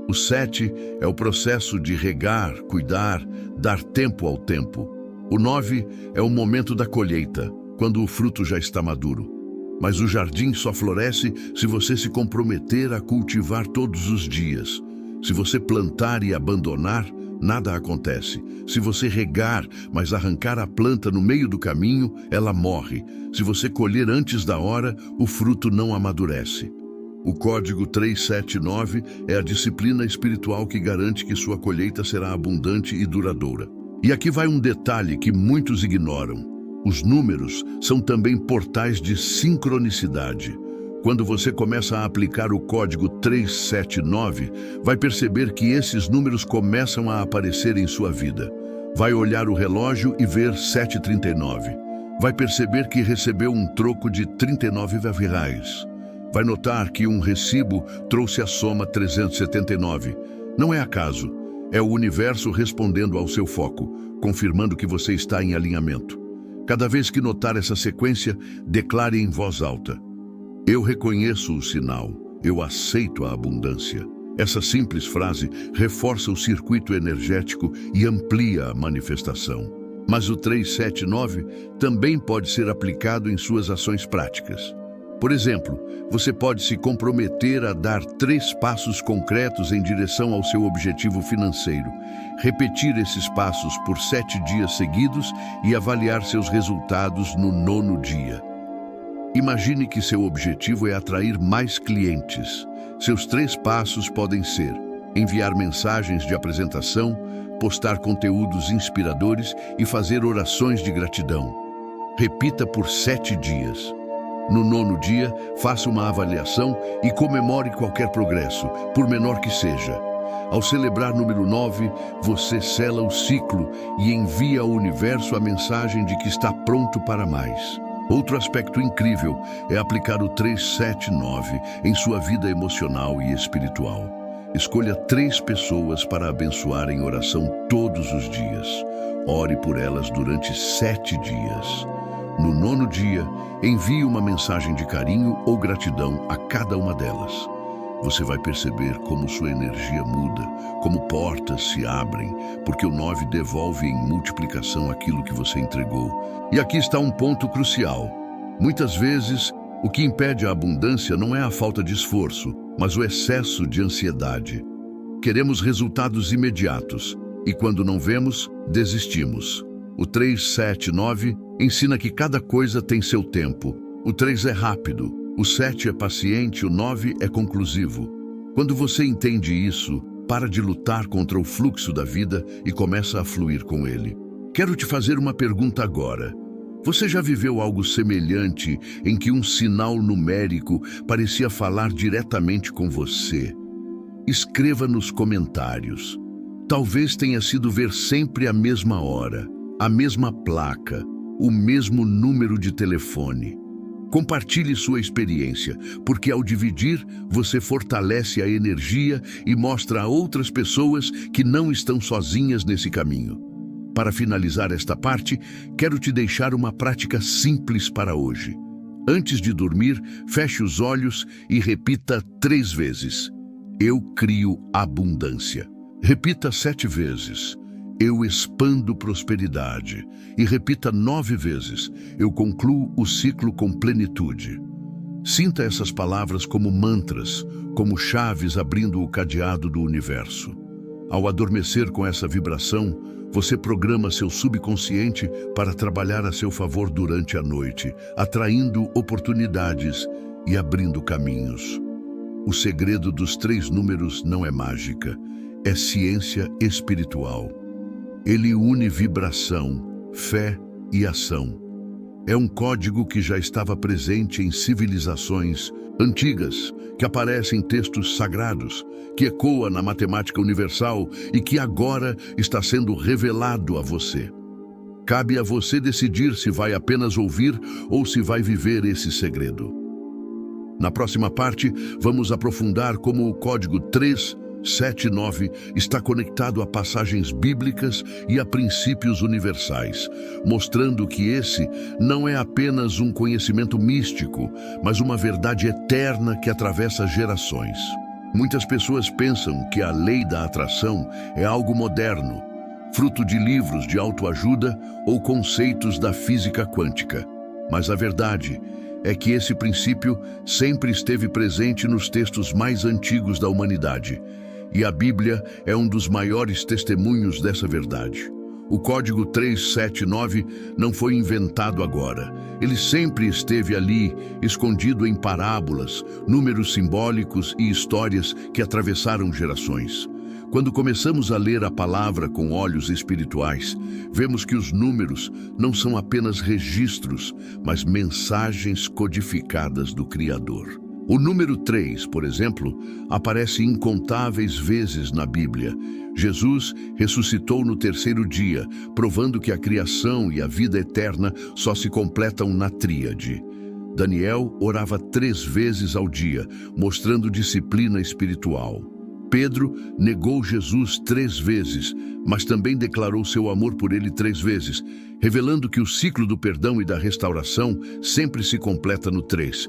O 7 é o processo de regar, cuidar, dar tempo ao tempo. O 9 é o momento da colheita, quando o fruto já está maduro. Mas o jardim só floresce se você se comprometer a cultivar todos os dias. Se você plantar e abandonar, nada acontece. Se você regar, mas arrancar a planta no meio do caminho, ela morre. Se você colher antes da hora, o fruto não amadurece. O código 379 é a disciplina espiritual que garante que sua colheita será abundante e duradoura. E aqui vai um detalhe que muitos ignoram. Os números são também portais de sincronicidade. Quando você começa a aplicar o código 379, vai perceber que esses números começam a aparecer em sua vida. Vai olhar o relógio e ver 7h39. Vai perceber que recebeu um troco de R$ 39. Vai notar que um recibo trouxe a soma 379. Não é acaso, é o universo respondendo ao seu foco, confirmando que você está em alinhamento. Cada vez que notar essa sequência, declare em voz alta: eu reconheço o sinal, eu aceito a abundância. Essa simples frase reforça o circuito energético e amplia a manifestação. Mas o 379 também pode ser aplicado em suas ações práticas. Por exemplo, você pode se comprometer a dar 3 passos concretos em direção ao seu objetivo financeiro, repetir esses passos por 7 dias seguidos e avaliar seus resultados no 9º dia. Imagine que seu objetivo é atrair mais clientes. Seus 3 passos podem ser: enviar mensagens de apresentação, postar conteúdos inspiradores e fazer orações de gratidão. Repita por 7 dias. No 9º dia, faça uma avaliação e comemore qualquer progresso, por menor que seja. Ao celebrar número 9, você sela o ciclo e envia ao universo a mensagem de que está pronto para mais. Outro aspecto incrível é aplicar o 379 em sua vida emocional e espiritual. Escolha 3 pessoas para abençoar em oração todos os dias. Ore por elas durante 7 dias. No 9º dia, envie uma mensagem de carinho ou gratidão a cada uma delas. Você vai perceber como sua energia muda, como portas se abrem, porque o 9 devolve em multiplicação aquilo que você entregou. E aqui está um ponto crucial. Muitas vezes, o que impede a abundância não é a falta de esforço, mas o excesso de ansiedade. Queremos resultados imediatos, e quando não vemos, desistimos. O 379 ensina que cada coisa tem seu tempo. O 3 é rápido, o 7 é paciente, o 9 é conclusivo. Quando você entende isso, para de lutar contra o fluxo da vida e começa a fluir com ele. Quero te fazer uma pergunta agora. Você já viveu algo semelhante em que um sinal numérico parecia falar diretamente com você? Escreva nos comentários. Talvez tenha sido ver sempre a mesma hora, a mesma placa, o mesmo número de telefone. Compartilhe sua experiência, porque ao dividir, você fortalece a energia e mostra a outras pessoas que não estão sozinhas nesse caminho. Para finalizar esta parte, quero te deixar uma prática simples para hoje. Antes de dormir, feche os olhos e repita 3 vezes: eu crio abundância. Repita 7 vezes: eu expando prosperidade. E repita 9 vezes: eu concluo o ciclo com plenitude. Sinta essas palavras como mantras, como chaves abrindo o cadeado do universo. Ao adormecer com essa vibração, você programa seu subconsciente para trabalhar a seu favor durante a noite, atraindo oportunidades e abrindo caminhos. O segredo dos 3 números não é mágica, é ciência espiritual. Ele une vibração, fé e ação. É um código que já estava presente em civilizações antigas, que aparece em textos sagrados, que ecoa na matemática universal e que agora está sendo revelado a você. Cabe a você decidir se vai apenas ouvir ou se vai viver esse segredo. Na próxima parte, vamos aprofundar como o código 379 está conectado a passagens bíblicas e a princípios universais, mostrando que esse não é apenas um conhecimento místico, mas uma verdade eterna que atravessa gerações. Muitas pessoas pensam que a lei da atração é algo moderno, fruto de livros de autoajuda ou conceitos da física quântica. Mas a verdade é que esse princípio sempre esteve presente nos textos mais antigos da humanidade, e a Bíblia é um dos maiores testemunhos dessa verdade. O código 379 não foi inventado agora. Ele sempre esteve ali, escondido em parábolas, números simbólicos e histórias que atravessaram gerações. Quando começamos a ler a palavra com olhos espirituais, vemos que os números não são apenas registros, mas mensagens codificadas do Criador. O número 3, por exemplo, aparece incontáveis vezes na Bíblia. Jesus ressuscitou no 3º dia, provando que a criação e a vida eterna só se completam na tríade. Daniel orava 3 vezes ao dia, mostrando disciplina espiritual. Pedro negou Jesus 3 vezes, mas também declarou seu amor por ele 3 vezes, revelando que o ciclo do perdão e da restauração sempre se completa no 3.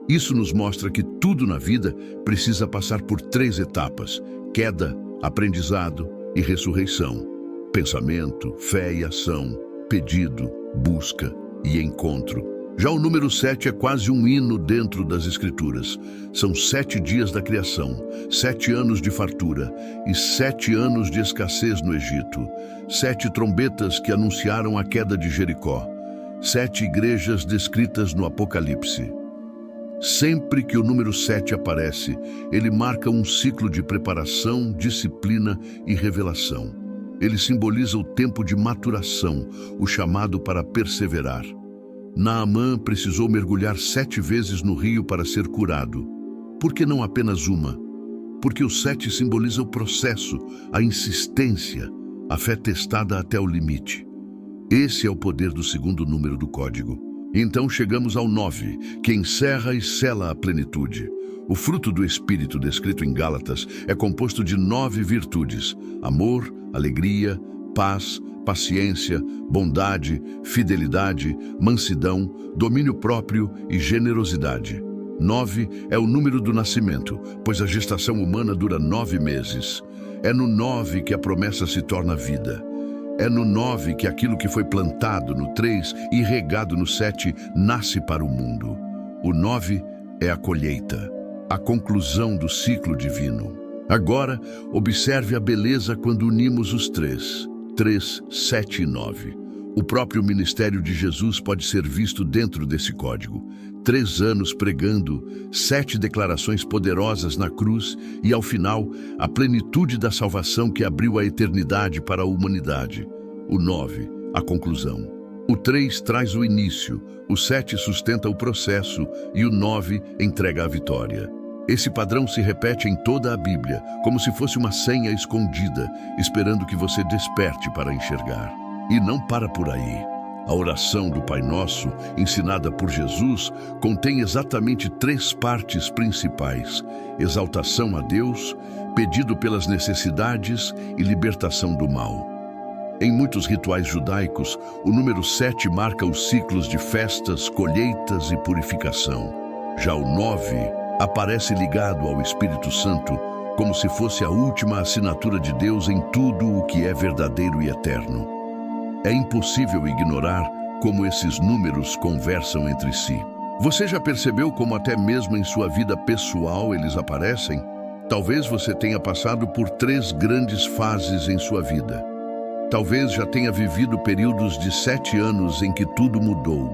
Isso nos mostra que tudo na vida precisa passar por 3 etapas: queda, aprendizado e ressurreição. Pensamento, fé e ação, pedido, busca e encontro. Já o número 7 é quase um hino dentro das Escrituras. São 7 dias da criação, 7 anos de fartura e 7 anos de escassez no Egito. 7 trombetas que anunciaram a queda de Jericó. 7 igrejas descritas no Apocalipse. Sempre que o número 7 aparece, ele marca um ciclo de preparação, disciplina e revelação. Ele simboliza o tempo de maturação, o chamado para perseverar. Naamã precisou mergulhar 7 vezes no rio para ser curado. Por que não apenas uma? Porque o 7 simboliza o processo, a insistência, a fé testada até o limite. Esse é o poder do 2º número do código. Então chegamos ao 9, que encerra e sela a plenitude. O fruto do Espírito descrito em Gálatas é composto de 9 virtudes: amor, alegria, paz, paciência, bondade, fidelidade, mansidão, domínio próprio e generosidade. 9 é o número do nascimento, pois a gestação humana dura 9 meses. É no 9 que a promessa se torna vida. É no 9 que aquilo que foi plantado no 3 e regado no 7 nasce para o mundo. O 9 é a colheita, a conclusão do ciclo divino. Agora, observe a beleza quando unimos os 3, 7 e 9. O próprio ministério de Jesus pode ser visto dentro desse código. 3 anos pregando, 7 declarações poderosas na cruz e, ao final, a plenitude da salvação que abriu a eternidade para a humanidade. O 9, a conclusão. O 3 traz o início, o 7 sustenta o processo e o 9 entrega a vitória. Esse padrão se repete em toda a Bíblia, como se fosse uma senha escondida, esperando que você desperte para enxergar. E não para por aí. A oração do Pai Nosso, ensinada por Jesus, contém exatamente 3 partes principais: exaltação a Deus, pedido pelas necessidades e libertação do mal. Em muitos rituais judaicos, o número 7 marca os ciclos de festas, colheitas e purificação. Já o 9 aparece ligado ao Espírito Santo, como se fosse a última assinatura de Deus em tudo o que é verdadeiro e eterno. É impossível ignorar como esses números conversam entre si. Você já percebeu como até mesmo em sua vida pessoal eles aparecem? Talvez você tenha passado por 3 grandes fases em sua vida. Talvez já tenha vivido períodos de 7 anos em que tudo mudou.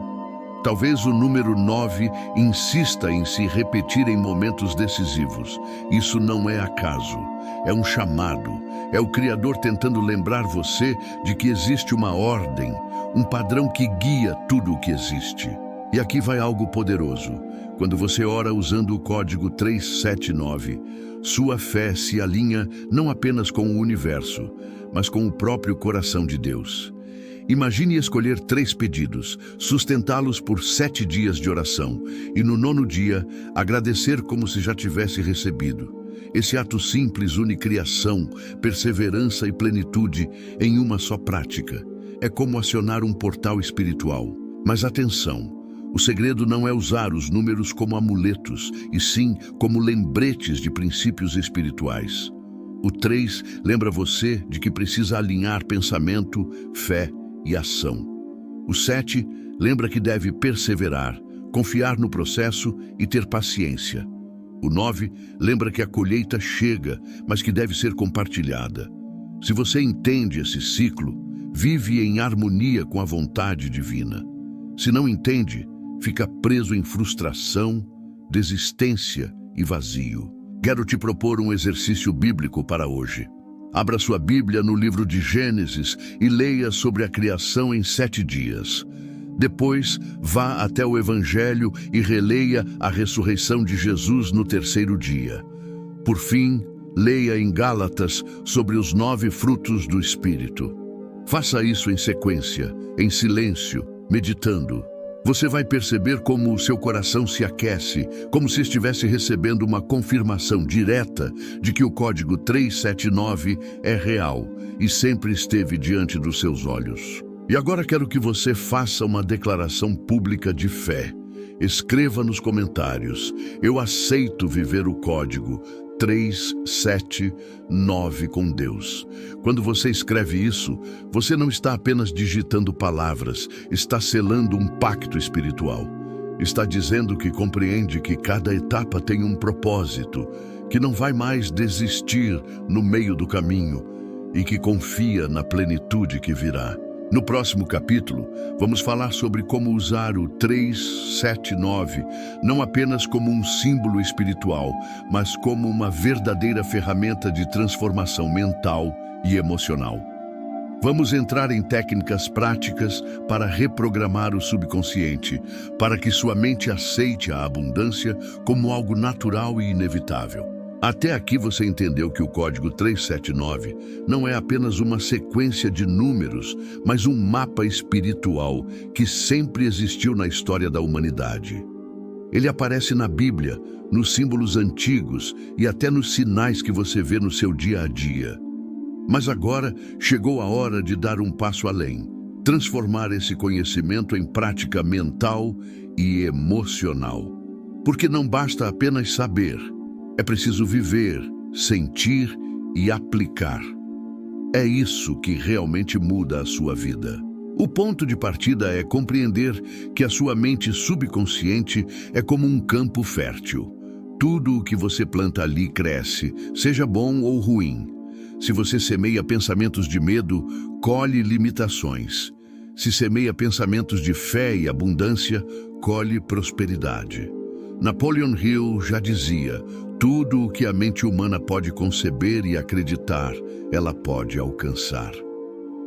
Talvez o número 9 insista em se repetir em momentos decisivos. Isso não é acaso, é um chamado. É o Criador tentando lembrar você de que existe uma ordem, um padrão que guia tudo o que existe. E aqui vai algo poderoso. Quando você ora usando o código 379, sua fé se alinha não apenas com o universo, mas com o próprio coração de Deus. Imagine escolher 3 pedidos, sustentá-los por 7 dias de oração e no 9º dia agradecer como se já tivesse recebido. Esse ato simples une criação, perseverança e plenitude em uma só prática. É como acionar um portal espiritual. Mas atenção, o segredo não é usar os números como amuletos, e sim como lembretes de princípios espirituais. O 3 lembra você de que precisa alinhar pensamento, fé e ação. O 7 lembra que deve perseverar, confiar no processo e ter paciência. O 9 lembra que a colheita chega, mas que deve ser compartilhada. Se você entende esse ciclo, vive em harmonia com a vontade divina. Se não entende, fica preso em frustração, desistência e vazio. Quero te propor um exercício bíblico para hoje. Abra sua Bíblia no livro de Gênesis e leia sobre a criação em 7 dias. Depois, vá até o Evangelho e releia a ressurreição de Jesus no 3º dia. Por fim, leia em Gálatas sobre os 9 frutos do Espírito. Faça isso em sequência, em silêncio, meditando. Você vai perceber como o seu coração se aquece, como se estivesse recebendo uma confirmação direta de que o código 379 é real e sempre esteve diante dos seus olhos. E agora quero que você faça uma declaração pública de fé. Escreva nos comentários: eu aceito viver o código 379 com Deus. Quando você escreve isso, você não está apenas digitando palavras, está selando um pacto espiritual. Está dizendo que compreende que cada etapa tem um propósito, que não vai mais desistir no meio do caminho e que confia na plenitude que virá. No próximo capítulo, vamos falar sobre como usar o 379 não apenas como um símbolo espiritual, mas como uma verdadeira ferramenta de transformação mental e emocional. Vamos entrar em técnicas práticas para reprogramar o subconsciente, para que sua mente aceite a abundância como algo natural e inevitável. Até aqui você entendeu que o código 379 não é apenas uma sequência de números, mas um mapa espiritual que sempre existiu na história da humanidade. Ele aparece na Bíblia, nos símbolos antigos e até nos sinais que você vê no seu dia a dia. Mas agora chegou a hora de dar um passo além, transformar esse conhecimento em prática mental e emocional. Porque não basta apenas saber. É preciso viver, sentir e aplicar. É isso que realmente muda a sua vida. O ponto de partida é compreender que a sua mente subconsciente é como um campo fértil. Tudo o que você planta ali cresce, seja bom ou ruim. Se você semeia pensamentos de medo, colhe limitações. Se semeia pensamentos de fé e abundância, colhe prosperidade. Napoleon Hill já dizia: tudo o que a mente humana pode conceber e acreditar, ela pode alcançar.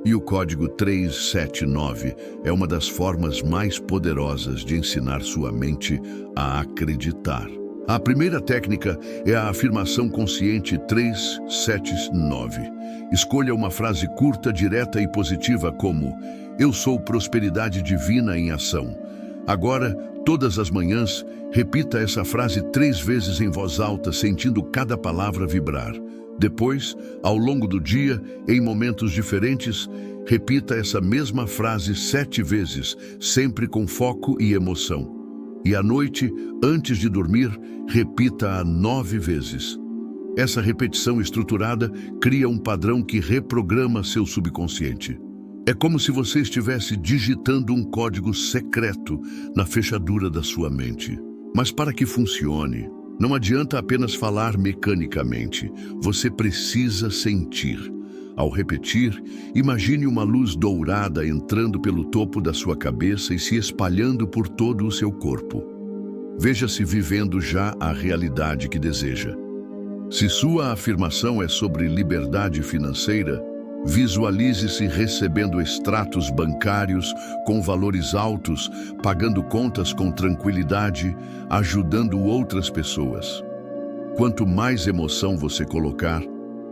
E o código 379 é uma das formas mais poderosas de ensinar sua mente a acreditar. A primeira técnica é a afirmação consciente 379. Escolha uma frase curta, direta e positiva como: eu sou prosperidade divina em ação. Agora, todas as manhãs, repita essa frase 3 vezes em voz alta, sentindo cada palavra vibrar. Depois, ao longo do dia, em momentos diferentes, repita essa mesma frase 7 vezes, sempre com foco e emoção. E à noite, antes de dormir, repita-a 9 vezes. Essa repetição estruturada cria um padrão que reprograma seu subconsciente. É como se você estivesse digitando um código secreto na fechadura da sua mente. Mas para que funcione, não adianta apenas falar mecanicamente. Você precisa sentir. Ao repetir, imagine uma luz dourada entrando pelo topo da sua cabeça e se espalhando por todo o seu corpo. Veja-se vivendo já a realidade que deseja. Se sua afirmação é sobre liberdade financeira, visualize-se recebendo extratos bancários com valores altos, pagando contas com tranquilidade, ajudando outras pessoas. Quanto mais emoção você colocar,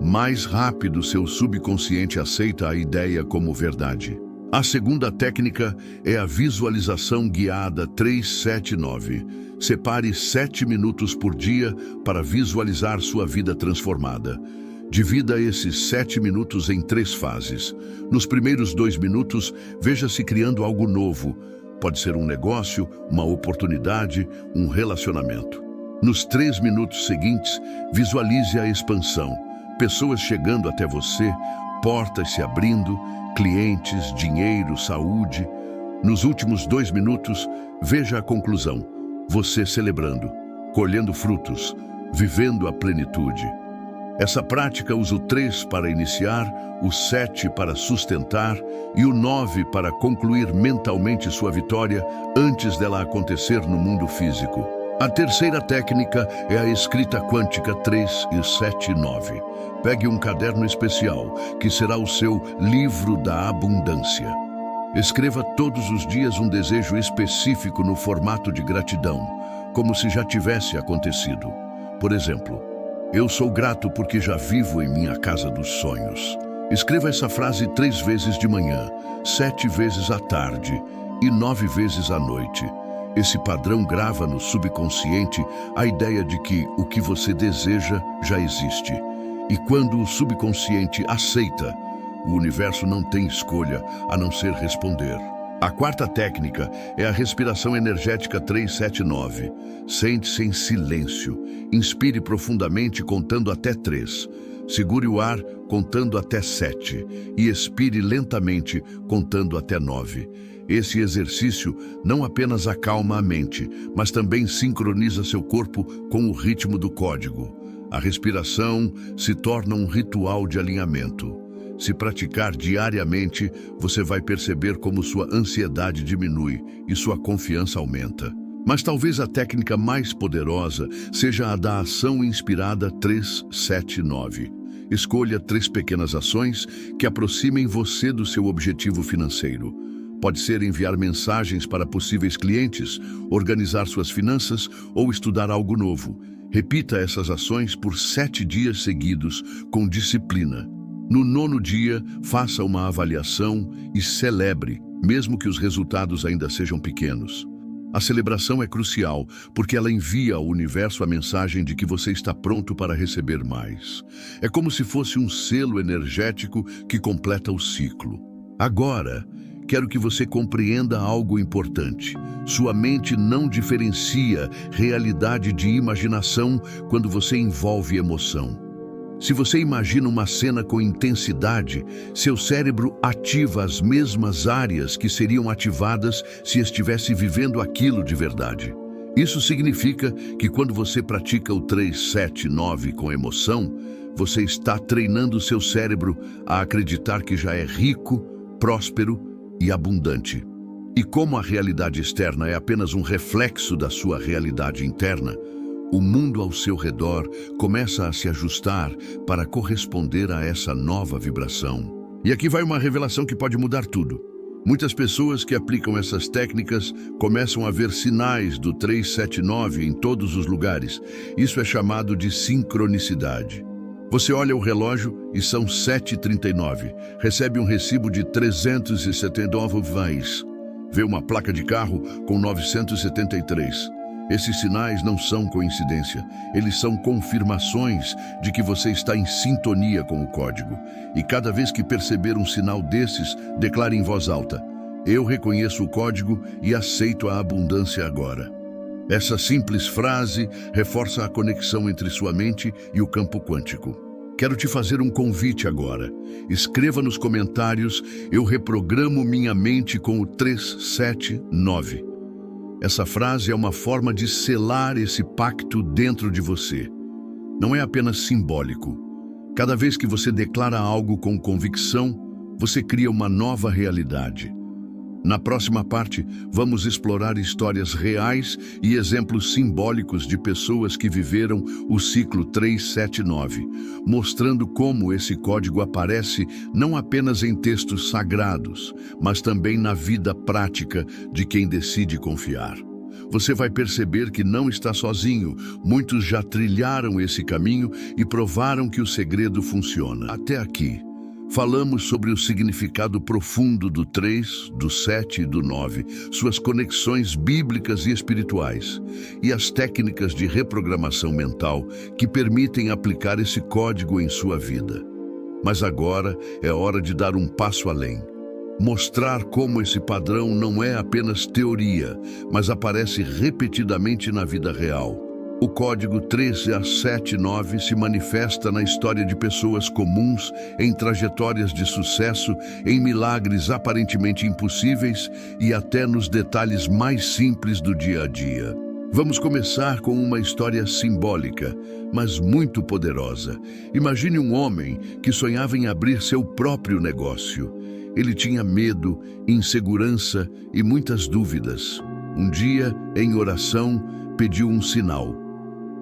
mais rápido seu subconsciente aceita a ideia como verdade. A segunda técnica é a visualização guiada 379. Separe 7 minutos por dia para visualizar sua vida transformada. Divida esses 7 minutos em 3 fases. Nos primeiros 2 minutos, veja-se criando algo novo. Pode ser um negócio, uma oportunidade, um relacionamento. Nos 3 minutos seguintes, visualize a expansão. Pessoas chegando até você, portas se abrindo, clientes, dinheiro, saúde. Nos últimos 2 minutos, veja a conclusão. Você celebrando, colhendo frutos, vivendo a plenitude. Essa prática usa o 3 para iniciar, o 7 para sustentar e o 9 para concluir mentalmente sua vitória antes dela acontecer no mundo físico. A terceira técnica é a escrita quântica 379. Pegue um caderno especial, que será o seu livro da abundância. Escreva todos os dias um desejo específico no formato de gratidão, como se já tivesse acontecido. Por exemplo, eu sou grato porque já vivo em minha casa dos sonhos. Escreva essa frase 3 vezes de manhã, 7 vezes à tarde e 9 vezes à noite. Esse padrão grava no subconsciente a ideia de que o que você deseja já existe. E quando o subconsciente aceita, o universo não tem escolha a não ser responder. A quarta técnica é a respiração energética 379. Sente-se em silêncio. Inspire profundamente contando até 3. Segure o ar contando até 7. E expire lentamente contando até 9. Esse exercício não apenas acalma a mente, mas também sincroniza seu corpo com o ritmo do código. A respiração se torna um ritual de alinhamento. Se praticar diariamente, você vai perceber como sua ansiedade diminui e sua confiança aumenta. Mas talvez a técnica mais poderosa seja a da ação inspirada 379. Escolha 3 pequenas ações que aproximem você do seu objetivo financeiro. Pode ser enviar mensagens para possíveis clientes, organizar suas finanças ou estudar algo novo. Repita essas ações por 7 dias seguidos, com disciplina. No 9º dia, faça uma avaliação e celebre, mesmo que os resultados ainda sejam pequenos. A celebração é crucial, porque ela envia ao universo a mensagem de que você está pronto para receber mais. É como se fosse um selo energético que completa o ciclo. Agora, quero que você compreenda algo importante. Sua mente não diferencia realidade de imaginação quando você envolve emoção. Se você imagina uma cena com intensidade, seu cérebro ativa as mesmas áreas que seriam ativadas se estivesse vivendo aquilo de verdade. Isso significa que quando você pratica o 379 com emoção, você está treinando seu cérebro a acreditar que já é rico, próspero e abundante. E como a realidade externa é apenas um reflexo da sua realidade interna, o mundo ao seu redor começa a se ajustar para corresponder a essa nova vibração. E aqui vai uma revelação que pode mudar tudo. Muitas pessoas que aplicam essas técnicas começam a ver sinais do 379 em todos os lugares. Isso é chamado de sincronicidade. Você olha o relógio e são 7h39. Recebe um recibo de 379 reais. Vê uma placa de carro com 973. Esses sinais não são coincidência, eles são confirmações de que você está em sintonia com o código. E cada vez que perceber um sinal desses, declare em voz alta: eu reconheço o código e aceito a abundância agora. Essa simples frase reforça a conexão entre sua mente e o campo quântico. Quero te fazer um convite agora. Escreva nos comentários: eu reprogramo minha mente com o 379. Essa frase é uma forma de selar esse pacto dentro de você. Não é apenas simbólico. Cada vez que você declara algo com convicção, você cria uma nova realidade. Na próxima parte, vamos explorar histórias reais e exemplos simbólicos de pessoas que viveram o ciclo 379, mostrando como esse código aparece não apenas em textos sagrados, mas também na vida prática de quem decide confiar. Você vai perceber que não está sozinho. Muitos já trilharam esse caminho e provaram que o segredo funciona. Até aqui, falamos sobre o significado profundo do 3, do 7 e do 9, suas conexões bíblicas e espirituais, e as técnicas de reprogramação mental que permitem aplicar esse código em sua vida. Mas agora é hora de dar um passo além. Mostrar como esse padrão não é apenas teoria, mas aparece repetidamente na vida real. O código 379 se manifesta na história de pessoas comuns, em trajetórias de sucesso, em milagres aparentemente impossíveis e até nos detalhes mais simples do dia a dia. Vamos começar com uma história simbólica, mas muito poderosa. Imagine um homem que sonhava em abrir seu próprio negócio. Ele tinha medo, insegurança e muitas dúvidas. Um dia, em oração, pediu um sinal.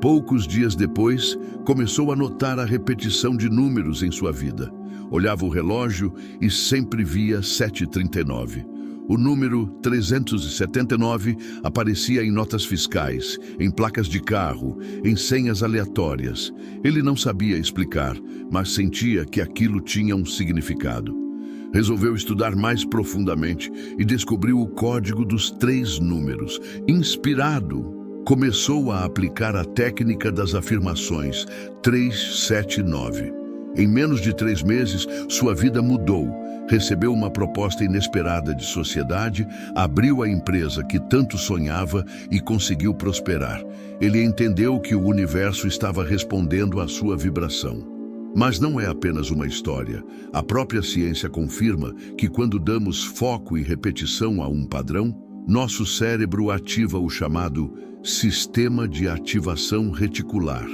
Poucos dias depois, começou a notar a repetição de números em sua vida. Olhava o relógio e sempre via 7h39. O número 379 aparecia em notas fiscais, em placas de carro, em senhas aleatórias. Ele não sabia explicar, mas sentia que aquilo tinha um significado. Resolveu estudar mais profundamente e descobriu o código dos 3 números. Inspirado, começou a aplicar a técnica das afirmações 379. Em menos de 3 meses, sua vida mudou. Recebeu uma proposta inesperada de sociedade, abriu a empresa que tanto sonhava e conseguiu prosperar. Ele entendeu que o universo estava respondendo à sua vibração. Mas não é apenas uma história. A própria ciência confirma que quando damos foco e repetição a um padrão, nosso cérebro ativa o chamado sistema de ativação reticular,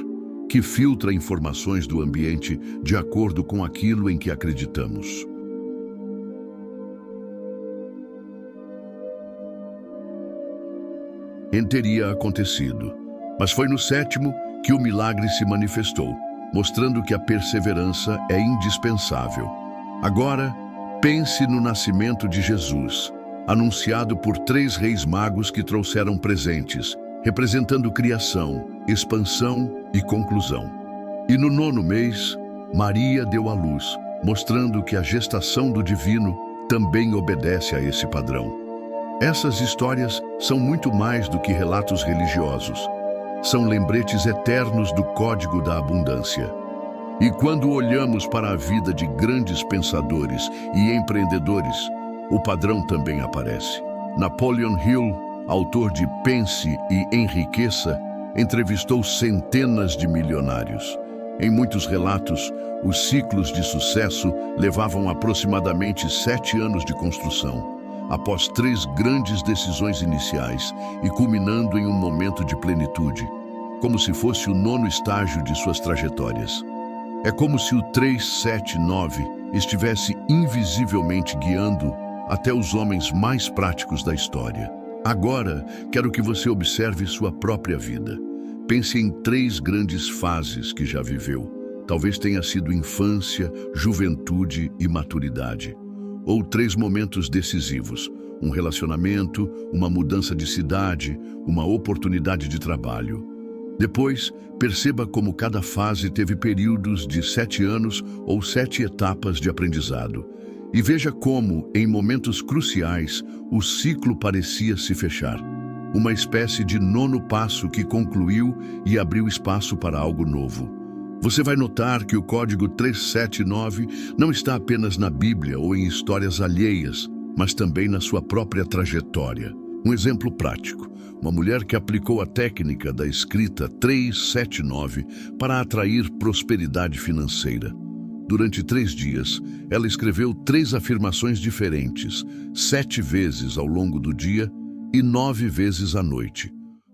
que filtra informações do ambiente de acordo com aquilo em que acreditamos. Teria acontecido, mas foi no 7º que o milagre se manifestou, mostrando que a perseverança é indispensável. Agora, pense no nascimento de Jesus, anunciado por 3 reis magos que trouxeram presentes, representando criação, expansão e conclusão. E no 9º mês, Maria deu à luz, mostrando que a gestação do divino também obedece a esse padrão. Essas histórias são muito mais do que relatos religiosos. São lembretes eternos do código da abundância. E quando olhamos para a vida de grandes pensadores e empreendedores, o padrão também aparece. Napoleon Hill, autor de Pense e Enriqueça, entrevistou centenas de milionários. Em muitos relatos, os ciclos de sucesso levavam aproximadamente 7 anos de construção, após 3 grandes decisões iniciais e culminando em um momento de plenitude, como se fosse o 9º estágio de suas trajetórias. É como se o 379 estivesse invisivelmente guiando até os homens mais práticos da história. Agora, quero que você observe sua própria vida. Pense em 3 grandes fases que já viveu. Talvez tenha sido infância, juventude e maturidade. Ou 3 momentos decisivos: um relacionamento, uma mudança de cidade, uma oportunidade de trabalho. Depois, perceba como cada fase teve períodos de 7 anos ou 7 etapas de aprendizado. E veja como, em momentos cruciais, o ciclo parecia se fechar. Uma espécie de 9º passo que concluiu e abriu espaço para algo novo. Você vai notar que o código 379 não está apenas na Bíblia ou em histórias alheias, mas também na sua própria trajetória. Um exemplo prático: uma mulher que aplicou a técnica da escrita 379 para atrair prosperidade financeira. Durante 3 dias, ela escreveu 3 afirmações diferentes, 7 vezes ao longo do dia e 9 vezes à noite.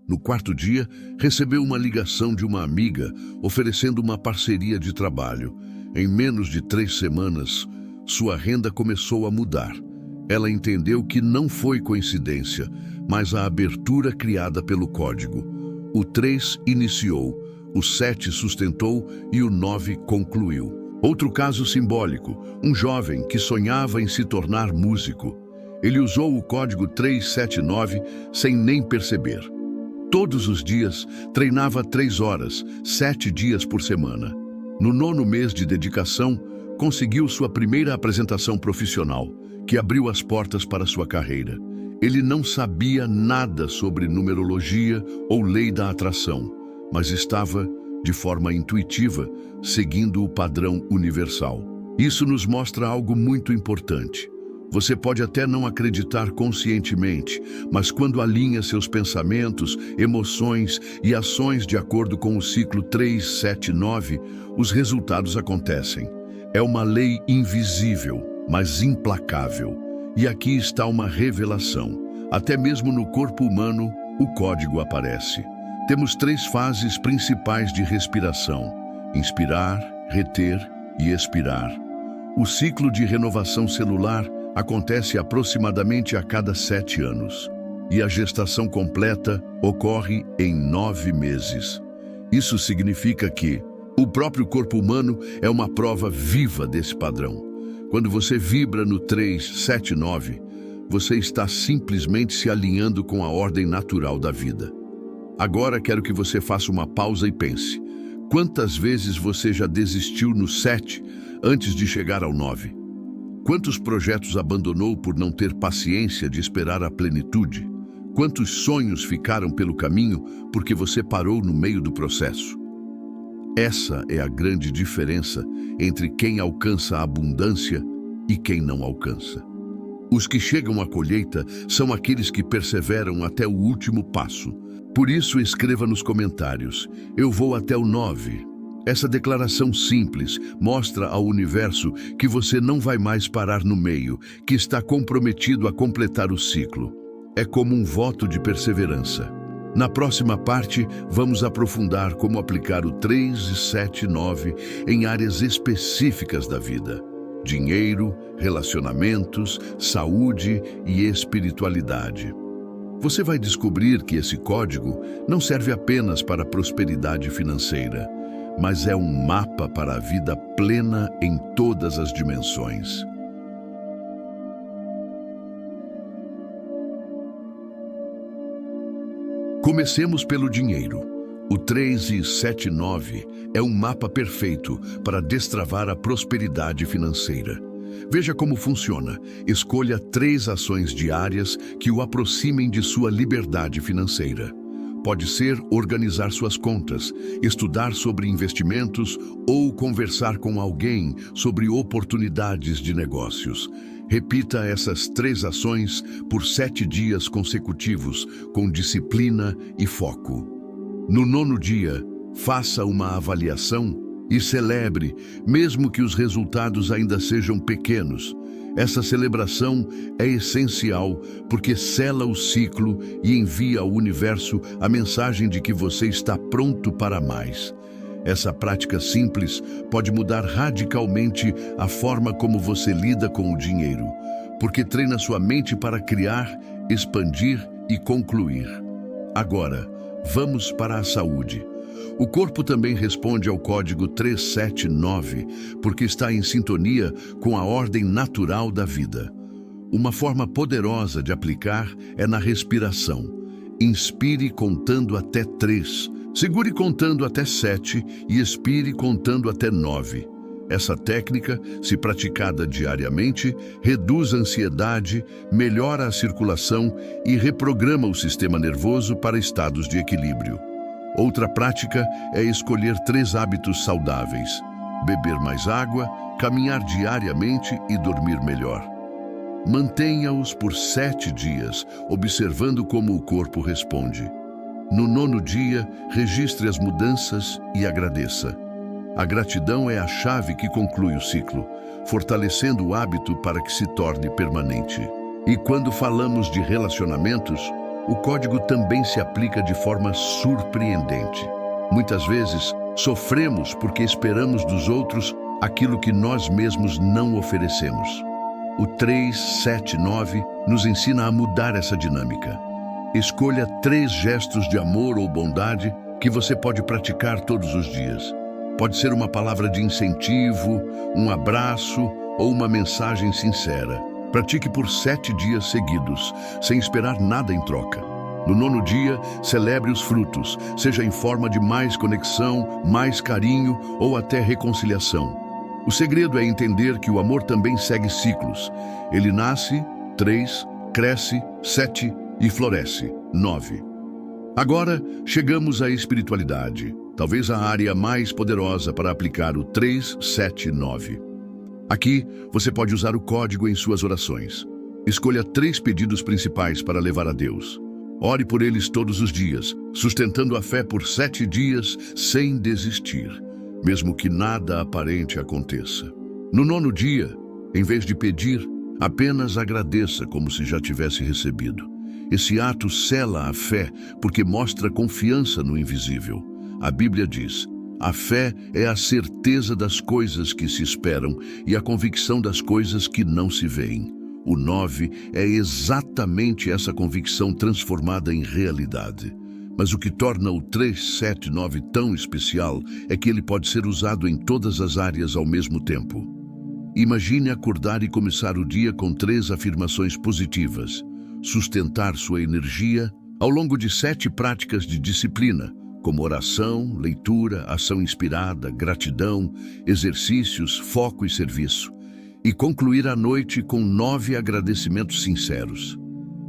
No 4º dia, recebeu uma ligação de uma amiga oferecendo uma parceria de trabalho. Em menos de 3 semanas, sua renda começou a mudar. Ela entendeu que não foi coincidência, mas a abertura criada pelo código. O 3 iniciou, o 7 sustentou e o 9 concluiu. Outro caso simbólico: um jovem que sonhava em se tornar músico. Ele usou o código 379 sem nem perceber. Todos os dias, treinava 3 horas, 7 dias por semana. No 9º mês de dedicação, conseguiu sua primeira apresentação profissional, que abriu as portas para sua carreira. Ele não sabia nada sobre numerologia ou lei da atração, mas estava, de forma intuitiva, seguindo o padrão universal. Isso nos mostra algo muito importante. Você pode até não acreditar conscientemente, mas quando alinha seus pensamentos, emoções e ações de acordo com o ciclo 379, os resultados acontecem. É uma lei invisível, mas implacável. E aqui está uma revelação. Até mesmo no corpo humano, o código aparece. Temos 3 fases principais de respiração: inspirar, reter e expirar. O ciclo de renovação celular acontece aproximadamente a cada 7 anos. E a gestação completa ocorre em 9 meses. Isso significa que o próprio corpo humano é uma prova viva desse padrão. Quando você vibra no 379, você está simplesmente se alinhando com a ordem natural da vida. Agora quero que você faça uma pausa e pense: quantas vezes você já desistiu no 7 antes de chegar ao 9? Quantos projetos abandonou por não ter paciência de esperar a plenitude? Quantos sonhos ficaram pelo caminho porque você parou no meio do processo? Essa é a grande diferença entre quem alcança a abundância e quem não alcança. Os que chegam à colheita são aqueles que perseveram até o último passo. Por isso, escreva nos comentários: eu vou até o 9. Essa declaração simples mostra ao universo que você não vai mais parar no meio, que está comprometido a completar o ciclo. É como um voto de perseverança. Na próxima parte, vamos aprofundar como aplicar o 379 em áreas específicas da vida: dinheiro, relacionamentos, saúde e espiritualidade. Você vai descobrir que esse código não serve apenas para a prosperidade financeira, mas é um mapa para a vida plena em todas as dimensões. Comecemos pelo dinheiro. O 379 é um mapa perfeito para destravar a prosperidade financeira. Veja como funciona. Escolha 3 ações diárias que o aproximem de sua liberdade financeira. Pode ser organizar suas contas, estudar sobre investimentos ou conversar com alguém sobre oportunidades de negócios. Repita essas 3 ações por 7 dias consecutivos, com disciplina e foco. No 9º dia, faça uma avaliação e celebre, mesmo que os resultados ainda sejam pequenos. Essa celebração é essencial porque sela o ciclo e envia ao universo a mensagem de que você está pronto para mais. Essa prática simples pode mudar radicalmente a forma como você lida com o dinheiro, porque treina sua mente para criar, expandir e concluir. Agora, vamos para a saúde. O corpo também responde ao código 379, porque está em sintonia com a ordem natural da vida. Uma forma poderosa de aplicar é na respiração. Inspire contando até 3, segure contando até 7 e expire contando até 9. Essa técnica, se praticada diariamente, reduz a ansiedade, melhora a circulação e reprograma o sistema nervoso para estados de equilíbrio. Outra prática é escolher 3 hábitos saudáveis: beber mais água, caminhar diariamente e dormir melhor. Mantenha-os por 7 dias, observando como o corpo responde. No 9º dia, registre as mudanças e agradeça. A gratidão é a chave que conclui o ciclo, fortalecendo o hábito para que se torne permanente. E quando falamos de relacionamentos, o código também se aplica de forma surpreendente. Muitas vezes, sofremos porque esperamos dos outros aquilo que nós mesmos não oferecemos. O 379 nos ensina a mudar essa dinâmica. Escolha 3 gestos de amor ou bondade que você pode praticar todos os dias. Pode ser uma palavra de incentivo, um abraço ou uma mensagem sincera. Pratique por 7 dias seguidos, sem esperar nada em troca. No 9º dia, celebre os frutos, seja em forma de mais conexão, mais carinho ou até reconciliação. O segredo é entender que o amor também segue ciclos. Ele nasce, 3, cresce, 7 e floresce, 9. Agora, chegamos à espiritualidade, talvez a área mais poderosa para aplicar o 379. Aqui, você pode usar o código em suas orações. Escolha 3 pedidos principais para levar a Deus. Ore por eles todos os dias, sustentando a fé por 7 dias sem desistir, mesmo que nada aparente aconteça. No 9º dia, em vez de pedir, apenas agradeça como se já tivesse recebido. Esse ato sela a fé porque mostra confiança no invisível. A Bíblia diz: a fé é a certeza das coisas que se esperam e a convicção das coisas que não se veem. O 9 é exatamente essa convicção transformada em realidade. Mas o que torna o 379 tão especial é que ele pode ser usado em todas as áreas ao mesmo tempo. Imagine acordar e começar o dia com 3 afirmações positivas. Sustentar sua energia ao longo de 7 práticas de disciplina, como oração, leitura, ação inspirada, gratidão, exercícios, foco e serviço. E concluir a noite com 9 agradecimentos sinceros.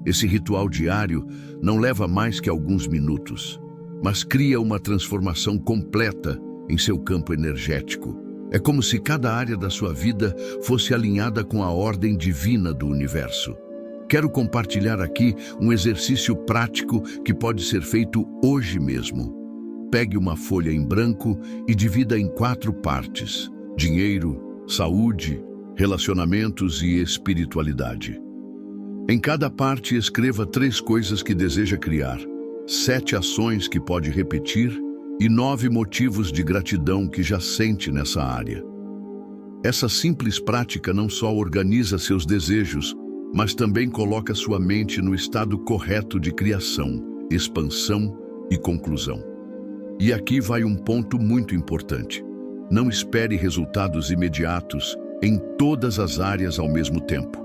Esse ritual diário não leva mais que alguns minutos, mas cria uma transformação completa em seu campo energético. É como se cada área da sua vida fosse alinhada com a ordem divina do universo. Quero compartilhar aqui um exercício prático que pode ser feito hoje mesmo. Pegue uma folha em branco e divida em 4 partes: dinheiro, saúde, relacionamentos e espiritualidade. Em cada parte, escreva 3 coisas que deseja criar, 7 ações que pode repetir e 9 motivos de gratidão que já sente nessa área. Essa simples prática não só organiza seus desejos, mas também coloca sua mente no estado correto de criação, expansão e conclusão. E aqui vai um ponto muito importante. Não espere resultados imediatos em todas as áreas ao mesmo tempo.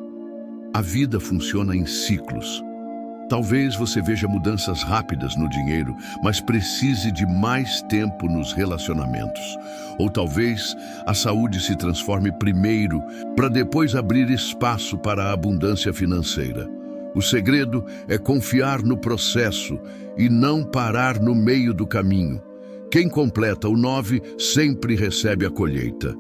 A vida funciona em ciclos. Talvez você veja mudanças rápidas no dinheiro, mas precise de mais tempo nos relacionamentos. Ou talvez a saúde se transforme primeiro, para depois abrir espaço para a abundância financeira. O segredo é confiar no processo e não parar no meio do caminho. Quem completa o 9 sempre recebe a colheita.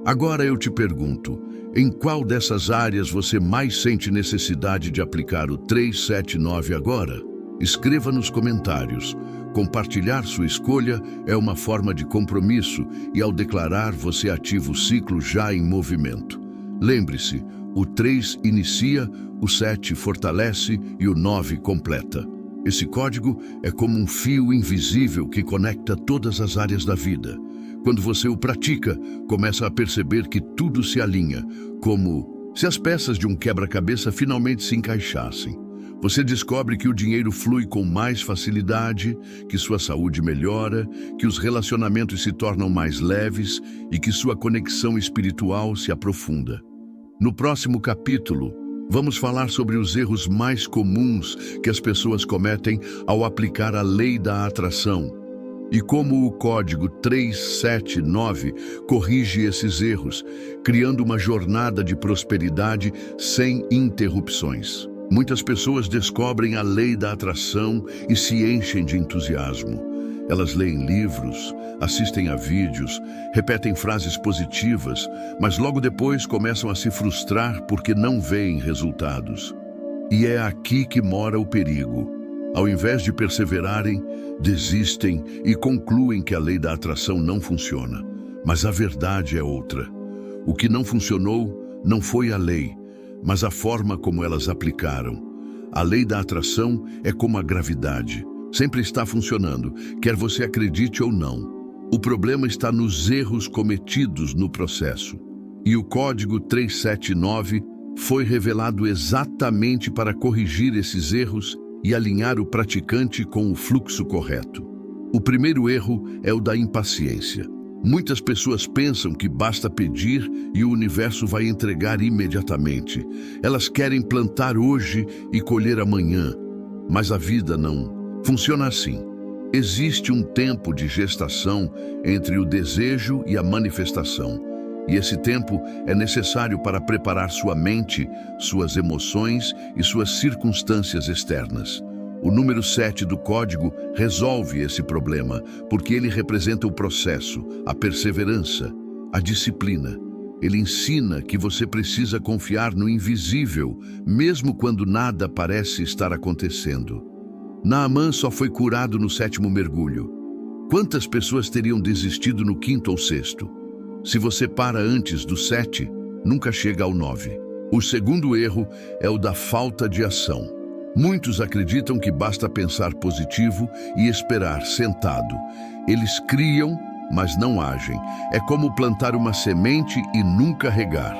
Agora eu te pergunto, em qual dessas áreas você mais sente necessidade de aplicar o 379 agora? Escreva nos comentários. Compartilhar sua escolha é uma forma de compromisso e, ao declarar, você ativa o ciclo já em movimento. Lembre-se, o 3 inicia, o 7 fortalece e o 9 completa. Esse código é como um fio invisível que conecta todas as áreas da vida. Quando você o pratica, começa a perceber que tudo se alinha, como se as peças de um quebra-cabeça finalmente se encaixassem. Você descobre que o dinheiro flui com mais facilidade, que sua saúde melhora, que os relacionamentos se tornam mais leves e que sua conexão espiritual se aprofunda. No próximo capítulo, vamos falar sobre os erros mais comuns que as pessoas cometem ao aplicar a lei da atração e como o código 379 corrige esses erros, criando uma jornada de prosperidade sem interrupções. Muitas pessoas descobrem a lei da atração e se enchem de entusiasmo. Elas leem livros, assistem a vídeos, repetem frases positivas, mas logo depois começam a se frustrar porque não veem resultados. E é aqui que mora o perigo. Ao invés de perseverarem, desistem e concluem que a lei da atração não funciona. Mas a verdade é outra. O que não funcionou não foi a lei, mas a forma como elas aplicaram. A lei da atração é como a gravidade. Sempre está funcionando, quer você acredite ou não. O problema está nos erros cometidos no processo. E o código 379 foi revelado exatamente para corrigir esses erros e alinhar o praticante com o fluxo correto. O primeiro erro é o da impaciência. Muitas pessoas pensam que basta pedir e o universo vai entregar imediatamente. Elas querem plantar hoje e colher amanhã, mas a vida não funciona assim. Existe um tempo de gestação entre o desejo e a manifestação, e esse tempo é necessário para preparar sua mente, suas emoções e suas circunstâncias externas. O número 7 do código resolve esse problema, porque ele representa o processo, a perseverança, a disciplina. Ele ensina que você precisa confiar no invisível, mesmo quando nada parece estar acontecendo. Naamã só foi curado no 7º mergulho. Quantas pessoas teriam desistido no 5º ou 6º? Se você para antes do 7, nunca chega ao 9. O segundo erro é o da falta de ação. Muitos acreditam que basta pensar positivo e esperar sentado. Eles criam, mas não agem. É como plantar uma semente e nunca regar.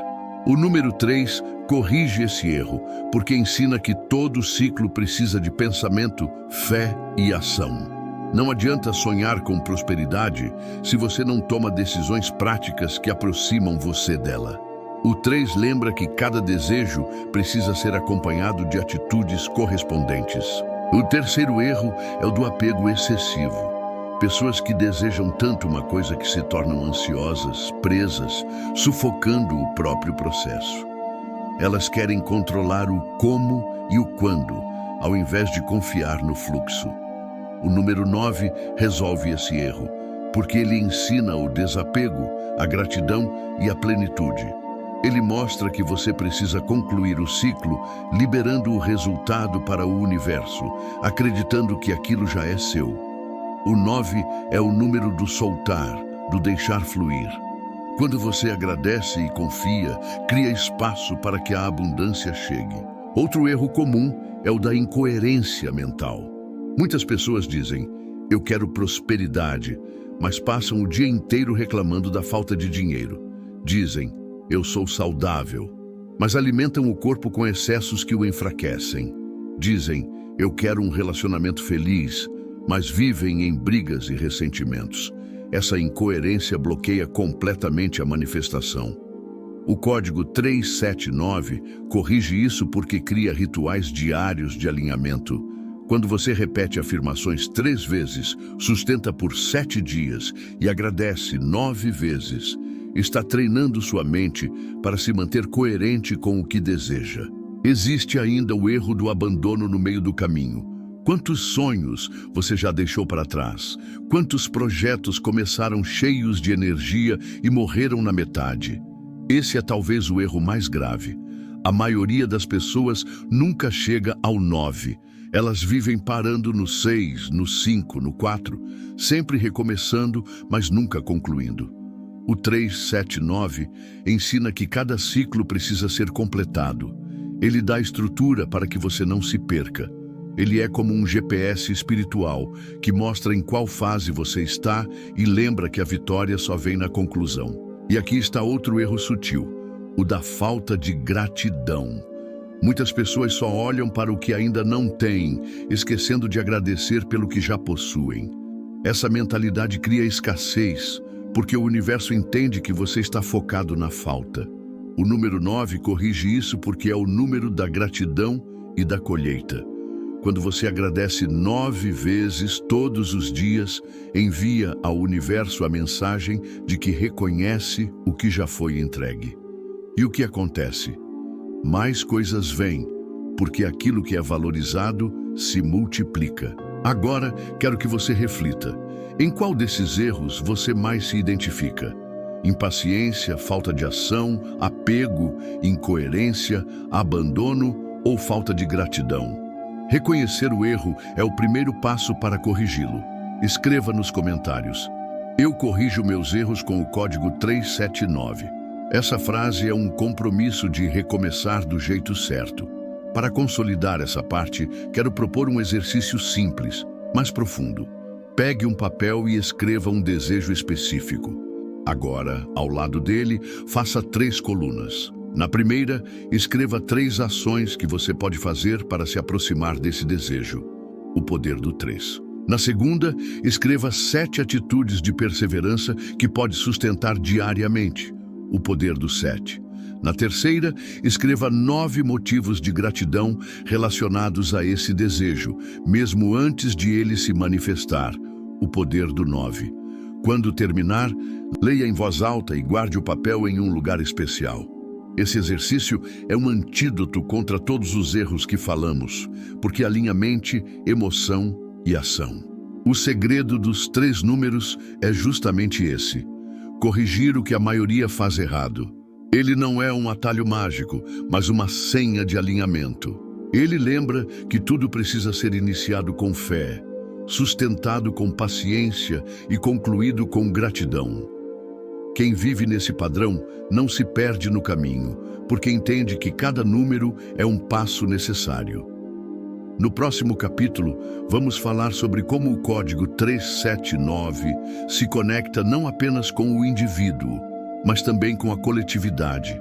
O número 3 corrige esse erro, porque ensina que todo ciclo precisa de pensamento, fé e ação. Não adianta sonhar com prosperidade se você não toma decisões práticas que aproximam você dela. O 3 lembra que cada desejo precisa ser acompanhado de atitudes correspondentes. O terceiro erro é o do apego excessivo. Pessoas que desejam tanto uma coisa que se tornam ansiosas, presas, sufocando o próprio processo. Elas querem controlar o como e o quando, ao invés de confiar no fluxo. O número 9 resolve esse erro, porque ele ensina o desapego, a gratidão e a plenitude. Ele mostra que você precisa concluir o ciclo, liberando o resultado para o universo, acreditando que aquilo já é seu. O 9 é o número do soltar, do deixar fluir. Quando você agradece e confia, cria espaço para que a abundância chegue. Outro erro comum é o da incoerência mental. Muitas pessoas dizem, eu quero prosperidade, mas passam o dia inteiro reclamando da falta de dinheiro. Dizem, eu sou saudável, mas alimentam o corpo com excessos que o enfraquecem. Dizem, eu quero um relacionamento feliz, mas vivem em brigas e ressentimentos. Essa incoerência bloqueia completamente a manifestação. O código 379 corrige isso porque cria rituais diários de alinhamento. Quando você repete afirmações 3 vezes, sustenta por 7 dias e agradece 9 vezes, está treinando sua mente para se manter coerente com o que deseja. Existe ainda o erro do abandono no meio do caminho. Quantos sonhos você já deixou para trás? Quantos projetos começaram cheios de energia e morreram na metade? Esse é talvez o erro mais grave. A maioria das pessoas nunca chega ao 9. Elas vivem parando no 6, no 5, no 4, sempre recomeçando, mas nunca concluindo. O 379 ensina que cada ciclo precisa ser completado. Ele dá estrutura para que você não se perca. Ele é como um GPS espiritual que mostra em qual fase você está e lembra que a vitória só vem na conclusão. E aqui está outro erro sutil, o da falta de gratidão. Muitas pessoas só olham para o que ainda não têm, esquecendo de agradecer pelo que já possuem. Essa mentalidade cria escassez, porque o universo entende que você está focado na falta. O número 9 corrige isso porque é o número da gratidão e da colheita. Quando você agradece 9 vezes todos os dias, envia ao universo a mensagem de que reconhece o que já foi entregue. E o que acontece? Mais coisas vêm, porque aquilo que é valorizado se multiplica. Agora, quero que você reflita. Em qual desses erros você mais se identifica? Impaciência, falta de ação, apego, incoerência, abandono ou falta de gratidão? Reconhecer o erro é o primeiro passo para corrigi-lo. Escreva nos comentários: eu corrijo meus erros com o código 379. Essa frase é um compromisso de recomeçar do jeito certo. Para consolidar essa parte, quero propor um exercício simples, mas profundo. Pegue um papel e escreva um desejo específico. Agora, ao lado dele, faça 3 colunas. Na primeira, escreva 3 ações que você pode fazer para se aproximar desse desejo. O poder do 3. Na segunda, escreva 7 atitudes de perseverança que pode sustentar diariamente. O poder do 7. Na terceira, escreva 9 motivos de gratidão relacionados a esse desejo, mesmo antes de ele se manifestar. O poder do 9. Quando terminar, leia em voz alta e guarde o papel em um lugar especial. Esse exercício é um antídoto contra todos os erros que falamos, porque alinha mente, emoção e ação. O segredo dos 3 números é justamente esse: corrigir o que a maioria faz errado. Ele não é um atalho mágico, mas uma senha de alinhamento. Ele lembra que tudo precisa ser iniciado com fé, sustentado com paciência e concluído com gratidão. Quem vive nesse padrão não se perde no caminho, porque entende que cada número é um passo necessário. No próximo capítulo, vamos falar sobre como o código 379 se conecta não apenas com o indivíduo, mas também com a coletividade,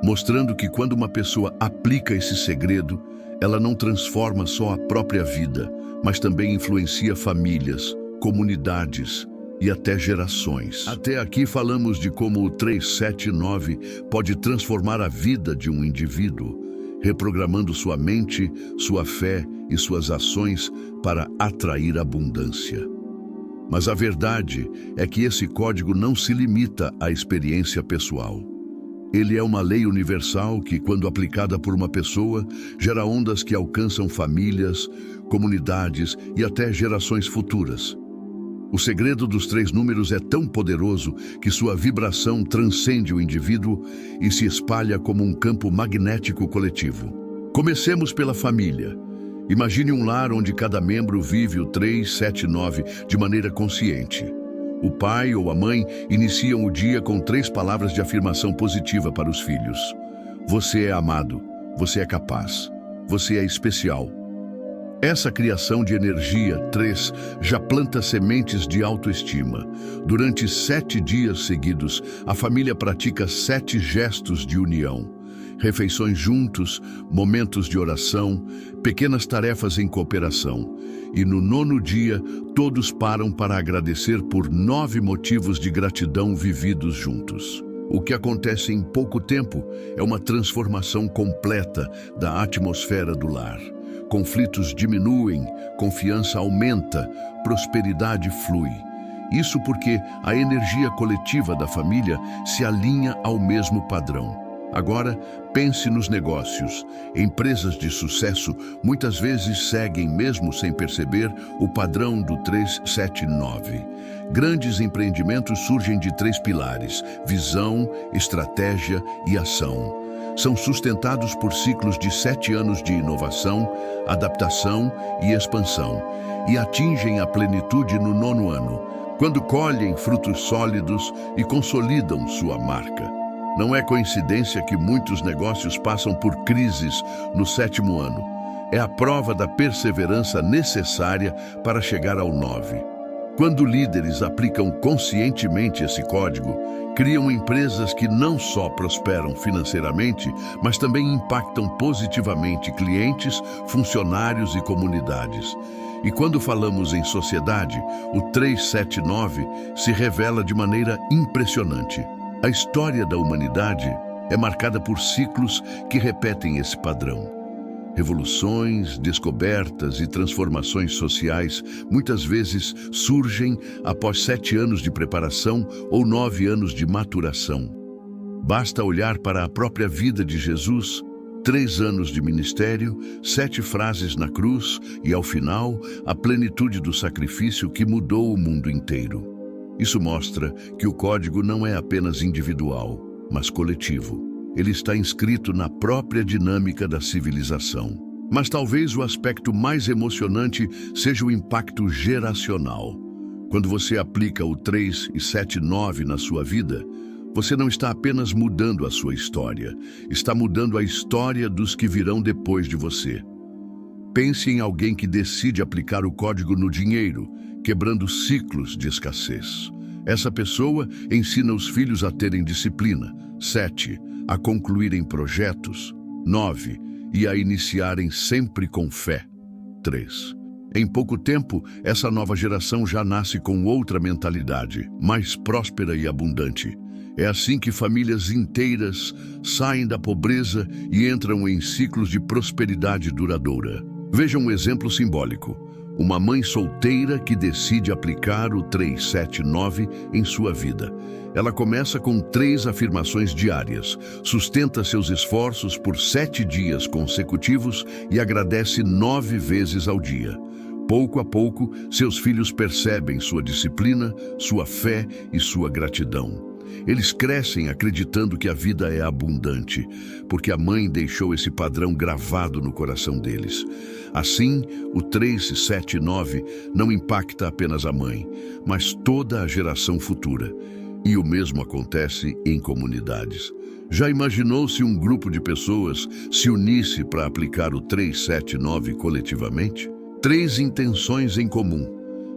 mostrando que quando uma pessoa aplica esse segredo, ela não transforma só a própria vida, mas também influencia famílias, comunidades e até gerações. Até aqui falamos de como o 379 pode transformar a vida de um indivíduo, reprogramando sua mente, sua fé e suas ações para atrair abundância. Mas a verdade é que esse código não se limita à experiência pessoal. Ele é uma lei universal que, quando aplicada por uma pessoa, gera ondas que alcançam famílias, comunidades e até gerações futuras. O segredo dos 3 números é tão poderoso que sua vibração transcende o indivíduo e se espalha como um campo magnético coletivo. Comecemos pela família. Imagine um lar onde cada membro vive o 379 de maneira consciente. O pai ou a mãe iniciam o dia com 3 palavras de afirmação positiva para os filhos. Você é amado, você é capaz, você é especial. Essa criação de energia 3 já planta sementes de autoestima. Durante 7 dias seguidos, a família pratica 7 gestos de união. Refeições juntos, momentos de oração, pequenas tarefas em cooperação. E no 9º dia, todos param para agradecer por 9 motivos de gratidão vividos juntos. O que acontece em pouco tempo é uma transformação completa da atmosfera do lar. Conflitos diminuem, confiança aumenta, prosperidade flui. Isso porque a energia coletiva da família se alinha ao mesmo padrão. Agora, pense nos negócios. Empresas de sucesso muitas vezes seguem, mesmo sem perceber, o padrão do 379. Grandes empreendimentos surgem de 3 pilares: visão, estratégia e ação. São sustentados por ciclos de 7 anos de inovação, adaptação e expansão, e atingem a plenitude no 9º ano, quando colhem frutos sólidos e consolidam sua marca. Não é coincidência que muitos negócios passam por crises no 7º ano. É a prova da perseverança necessária para chegar ao 9. Quando líderes aplicam conscientemente esse código, Criam empresas que não só prosperam financeiramente, mas também impactam positivamente clientes, funcionários e comunidades. E quando falamos em sociedade, o 379 se revela de maneira impressionante. A história da humanidade é marcada por ciclos que repetem esse padrão. Revoluções, descobertas e transformações sociais muitas vezes surgem após 7 anos de preparação ou 9 anos de maturação. Basta olhar para a própria vida de Jesus, 3 anos de ministério, 7 frases na cruz e, ao final, a plenitude do sacrifício que mudou o mundo inteiro. Isso mostra que o código não é apenas individual, mas coletivo. Ele está inscrito na própria dinâmica da civilização. Mas talvez o aspecto mais emocionante seja o impacto geracional. Quando você aplica o 379 na sua vida, você não está apenas mudando a sua história, está mudando a história dos que virão depois de você. Pense em alguém que decide aplicar o código no dinheiro, quebrando ciclos de escassez. Essa pessoa ensina os filhos a terem disciplina. 7. A concluírem projetos. 9. E a iniciarem sempre com fé. 3. Em pouco tempo, essa nova geração já nasce com outra mentalidade, mais próspera e abundante. É assim que famílias inteiras saem da pobreza e entram em ciclos de prosperidade duradoura. Veja um exemplo simbólico. Uma mãe solteira que decide aplicar o 379 em sua vida. Ela começa com 3 afirmações diárias, sustenta seus esforços por 7 dias consecutivos e agradece 9 vezes ao dia. Pouco a pouco, seus filhos percebem sua disciplina, sua fé e sua gratidão. Eles crescem acreditando que a vida é abundante, porque a mãe deixou esse padrão gravado no coração deles. Assim, o 379 não impacta apenas a mãe, mas toda a geração futura. E o mesmo acontece em comunidades. Já imaginou se um grupo de pessoas se unisse para aplicar o 379 coletivamente? 3 intenções em comum: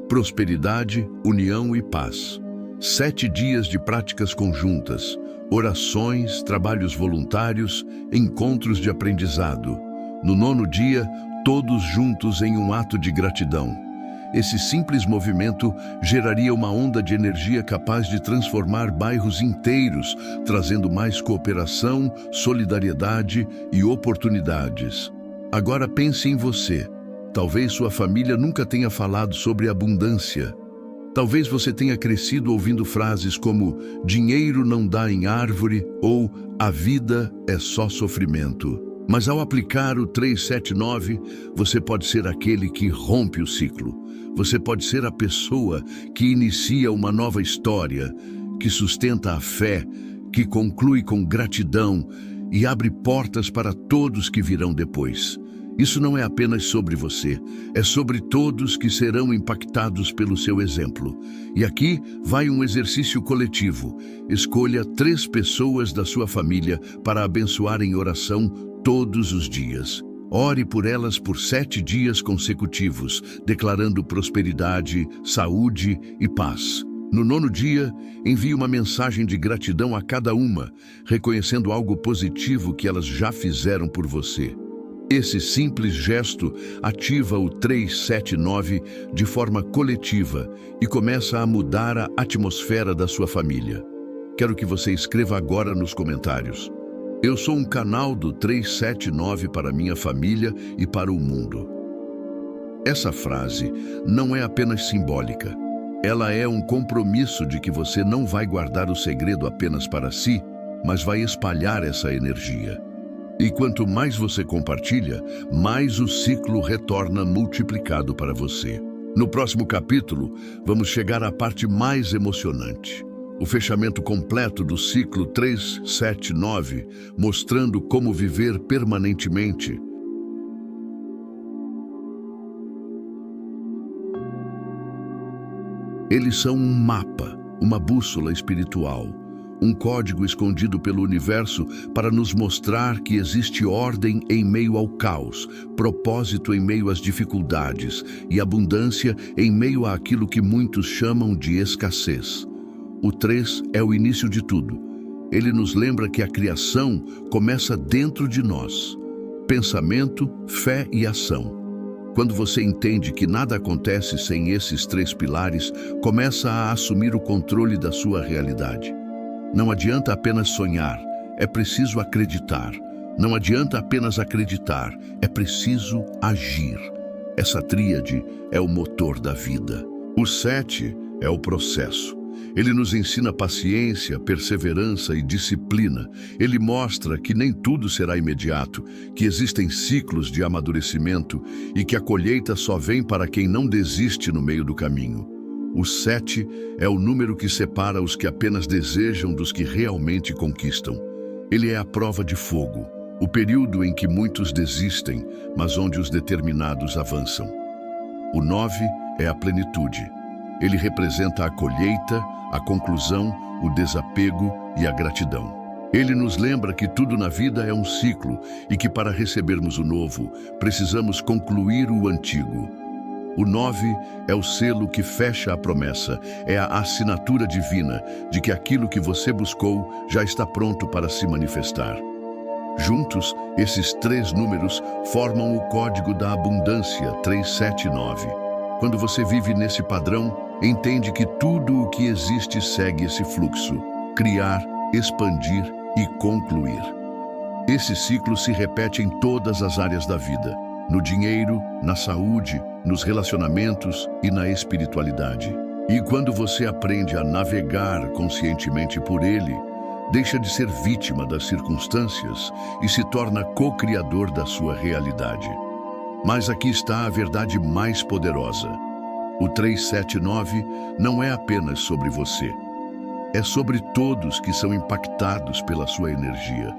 prosperidade, união e paz. 7 dias de práticas conjuntas, orações, trabalhos voluntários, encontros de aprendizado. No 9º dia, todos juntos em um ato de gratidão. Esse simples movimento geraria uma onda de energia capaz de transformar bairros inteiros, trazendo mais cooperação, solidariedade e oportunidades. Agora pense em você. Talvez sua família nunca tenha falado sobre abundância. Talvez você tenha crescido ouvindo frases como dinheiro não dá em árvore ou a vida é só sofrimento. Mas ao aplicar o 379, você pode ser aquele que rompe o ciclo. Você pode ser a pessoa que inicia uma nova história, que sustenta a fé, que conclui com gratidão e abre portas para todos que virão depois. Isso não é apenas sobre você, é sobre todos que serão impactados pelo seu exemplo. E aqui vai um exercício coletivo. Escolha 3 pessoas da sua família para abençoar em oração todos os dias. Ore por elas por 7 dias consecutivos, declarando prosperidade, saúde e paz. No 9º dia, envie uma mensagem de gratidão a cada uma, reconhecendo algo positivo que elas já fizeram por você. Esse simples gesto ativa o 379 de forma coletiva e começa a mudar a atmosfera da sua família. Quero que você escreva agora nos comentários: eu sou um canal do 379 para minha família e para o mundo. Essa frase não é apenas simbólica. Ela é um compromisso de que você não vai guardar o segredo apenas para si, mas vai espalhar essa energia. E quanto mais você compartilha, mais o ciclo retorna multiplicado para você. No próximo capítulo, vamos chegar à parte mais emocionante: o fechamento completo do ciclo 379, mostrando como viver permanentemente. Eles são um mapa, uma bússola espiritual, um código escondido pelo universo para nos mostrar que existe ordem em meio ao caos, propósito em meio às dificuldades e abundância em meio àquilo que muitos chamam de escassez. O 3 é o início de tudo. Ele nos lembra que a criação começa dentro de nós. Pensamento, fé e ação. Quando você entende que nada acontece sem esses 3 pilares, começa a assumir o controle da sua realidade. Não adianta apenas sonhar, é preciso acreditar. Não adianta apenas acreditar, é preciso agir. Essa tríade é o motor da vida. O 7 é o processo. Ele nos ensina paciência, perseverança e disciplina. Ele mostra que nem tudo será imediato, que existem ciclos de amadurecimento e que a colheita só vem para quem não desiste no meio do caminho. O 7 é o número que separa os que apenas desejam dos que realmente conquistam. Ele é a prova de fogo, o período em que muitos desistem, mas onde os determinados avançam. O 9 é a plenitude. Ele representa a colheita, a conclusão, o desapego e a gratidão. Ele nos lembra que tudo na vida é um ciclo e que para recebermos o novo, precisamos concluir o antigo. O 9 é o selo que fecha a promessa, é a assinatura divina de que aquilo que você buscou já está pronto para se manifestar. Juntos, esses 3 números formam o código da abundância 379. Quando você vive nesse padrão, entende que tudo o que existe segue esse fluxo: criar, expandir e concluir. Esse ciclo se repete em todas as áreas da vida: no dinheiro, na saúde, nos relacionamentos e na espiritualidade. E quando você aprende a navegar conscientemente por ele, deixa de ser vítima das circunstâncias e se torna co-criador da sua realidade. Mas aqui está a verdade mais poderosa. O 379 não é apenas sobre você. É sobre todos que são impactados pela sua energia.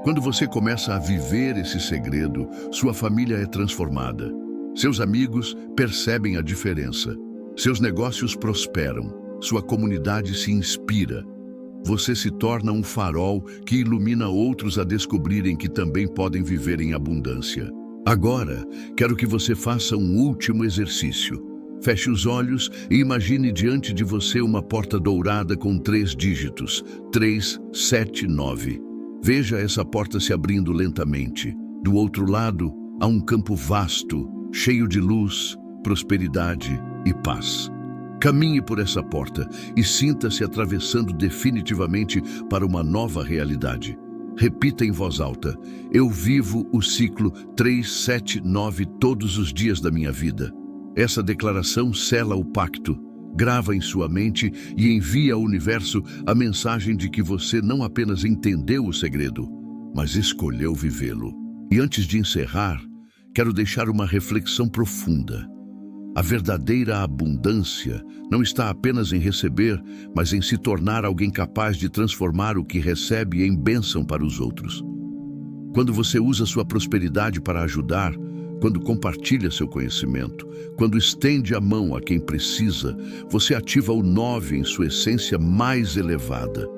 Quando você começa a viver esse segredo, sua família é transformada. Seus amigos percebem a diferença. Seus negócios prosperam. Sua comunidade se inspira. Você se torna um farol que ilumina outros a descobrirem que também podem viver em abundância. Agora, quero que você faça um último exercício. Feche os olhos e imagine diante de você uma porta dourada com 3 dígitos, 379. Veja essa porta se abrindo lentamente. Do outro lado, há um campo vasto, cheio de luz, prosperidade e paz. Caminhe por essa porta e sinta-se atravessando definitivamente para uma nova realidade. Repita em voz alta: eu vivo o ciclo 379 todos os dias da minha vida. Essa declaração sela o pacto, grava em sua mente e envia ao universo a mensagem de que você não apenas entendeu o segredo, mas escolheu vivê-lo. E antes de encerrar, quero deixar uma reflexão profunda. A verdadeira abundância não está apenas em receber, mas em se tornar alguém capaz de transformar o que recebe em bênção para os outros. Quando você usa sua prosperidade para ajudar, quando compartilha seu conhecimento, quando estende a mão a quem precisa, você ativa o 9 em sua essência mais elevada.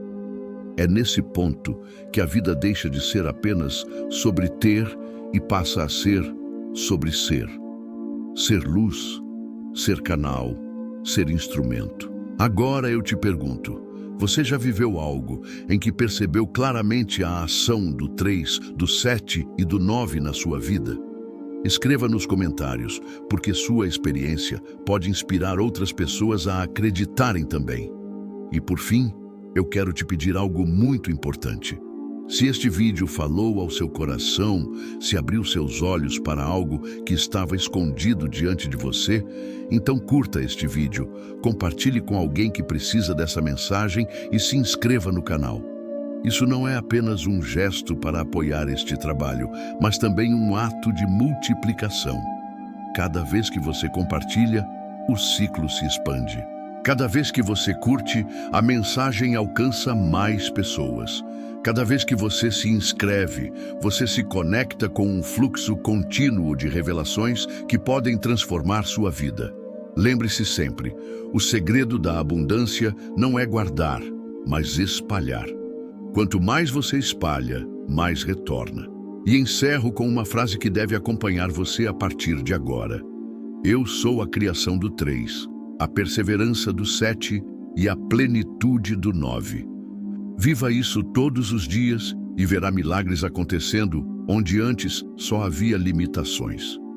É nesse ponto que a vida deixa de ser apenas sobre ter e passa a ser sobre ser. Ser luz, ser canal, ser instrumento. Agora eu te pergunto, você já viveu algo em que percebeu claramente a ação do 3, do 7 e do 9 na sua vida? Escreva nos comentários, porque sua experiência pode inspirar outras pessoas a acreditarem também. E por fim, eu quero te pedir algo muito importante. Se este vídeo falou ao seu coração, se abriu seus olhos para algo que estava escondido diante de você, então curta este vídeo, compartilhe com alguém que precisa dessa mensagem e se inscreva no canal. Isso não é apenas um gesto para apoiar este trabalho, mas também um ato de multiplicação. Cada vez que você compartilha, o ciclo se expande. Cada vez que você curte, a mensagem alcança mais pessoas. Cada vez que você se inscreve, você se conecta com um fluxo contínuo de revelações que podem transformar sua vida. Lembre-se sempre, o segredo da abundância não é guardar, mas espalhar. Quanto mais você espalha, mais retorna. E encerro com uma frase que deve acompanhar você a partir de agora. Eu sou a criação do 3, a perseverança do 7 e a plenitude do 9. Viva isso todos os dias e verá milagres acontecendo onde antes só havia limitações.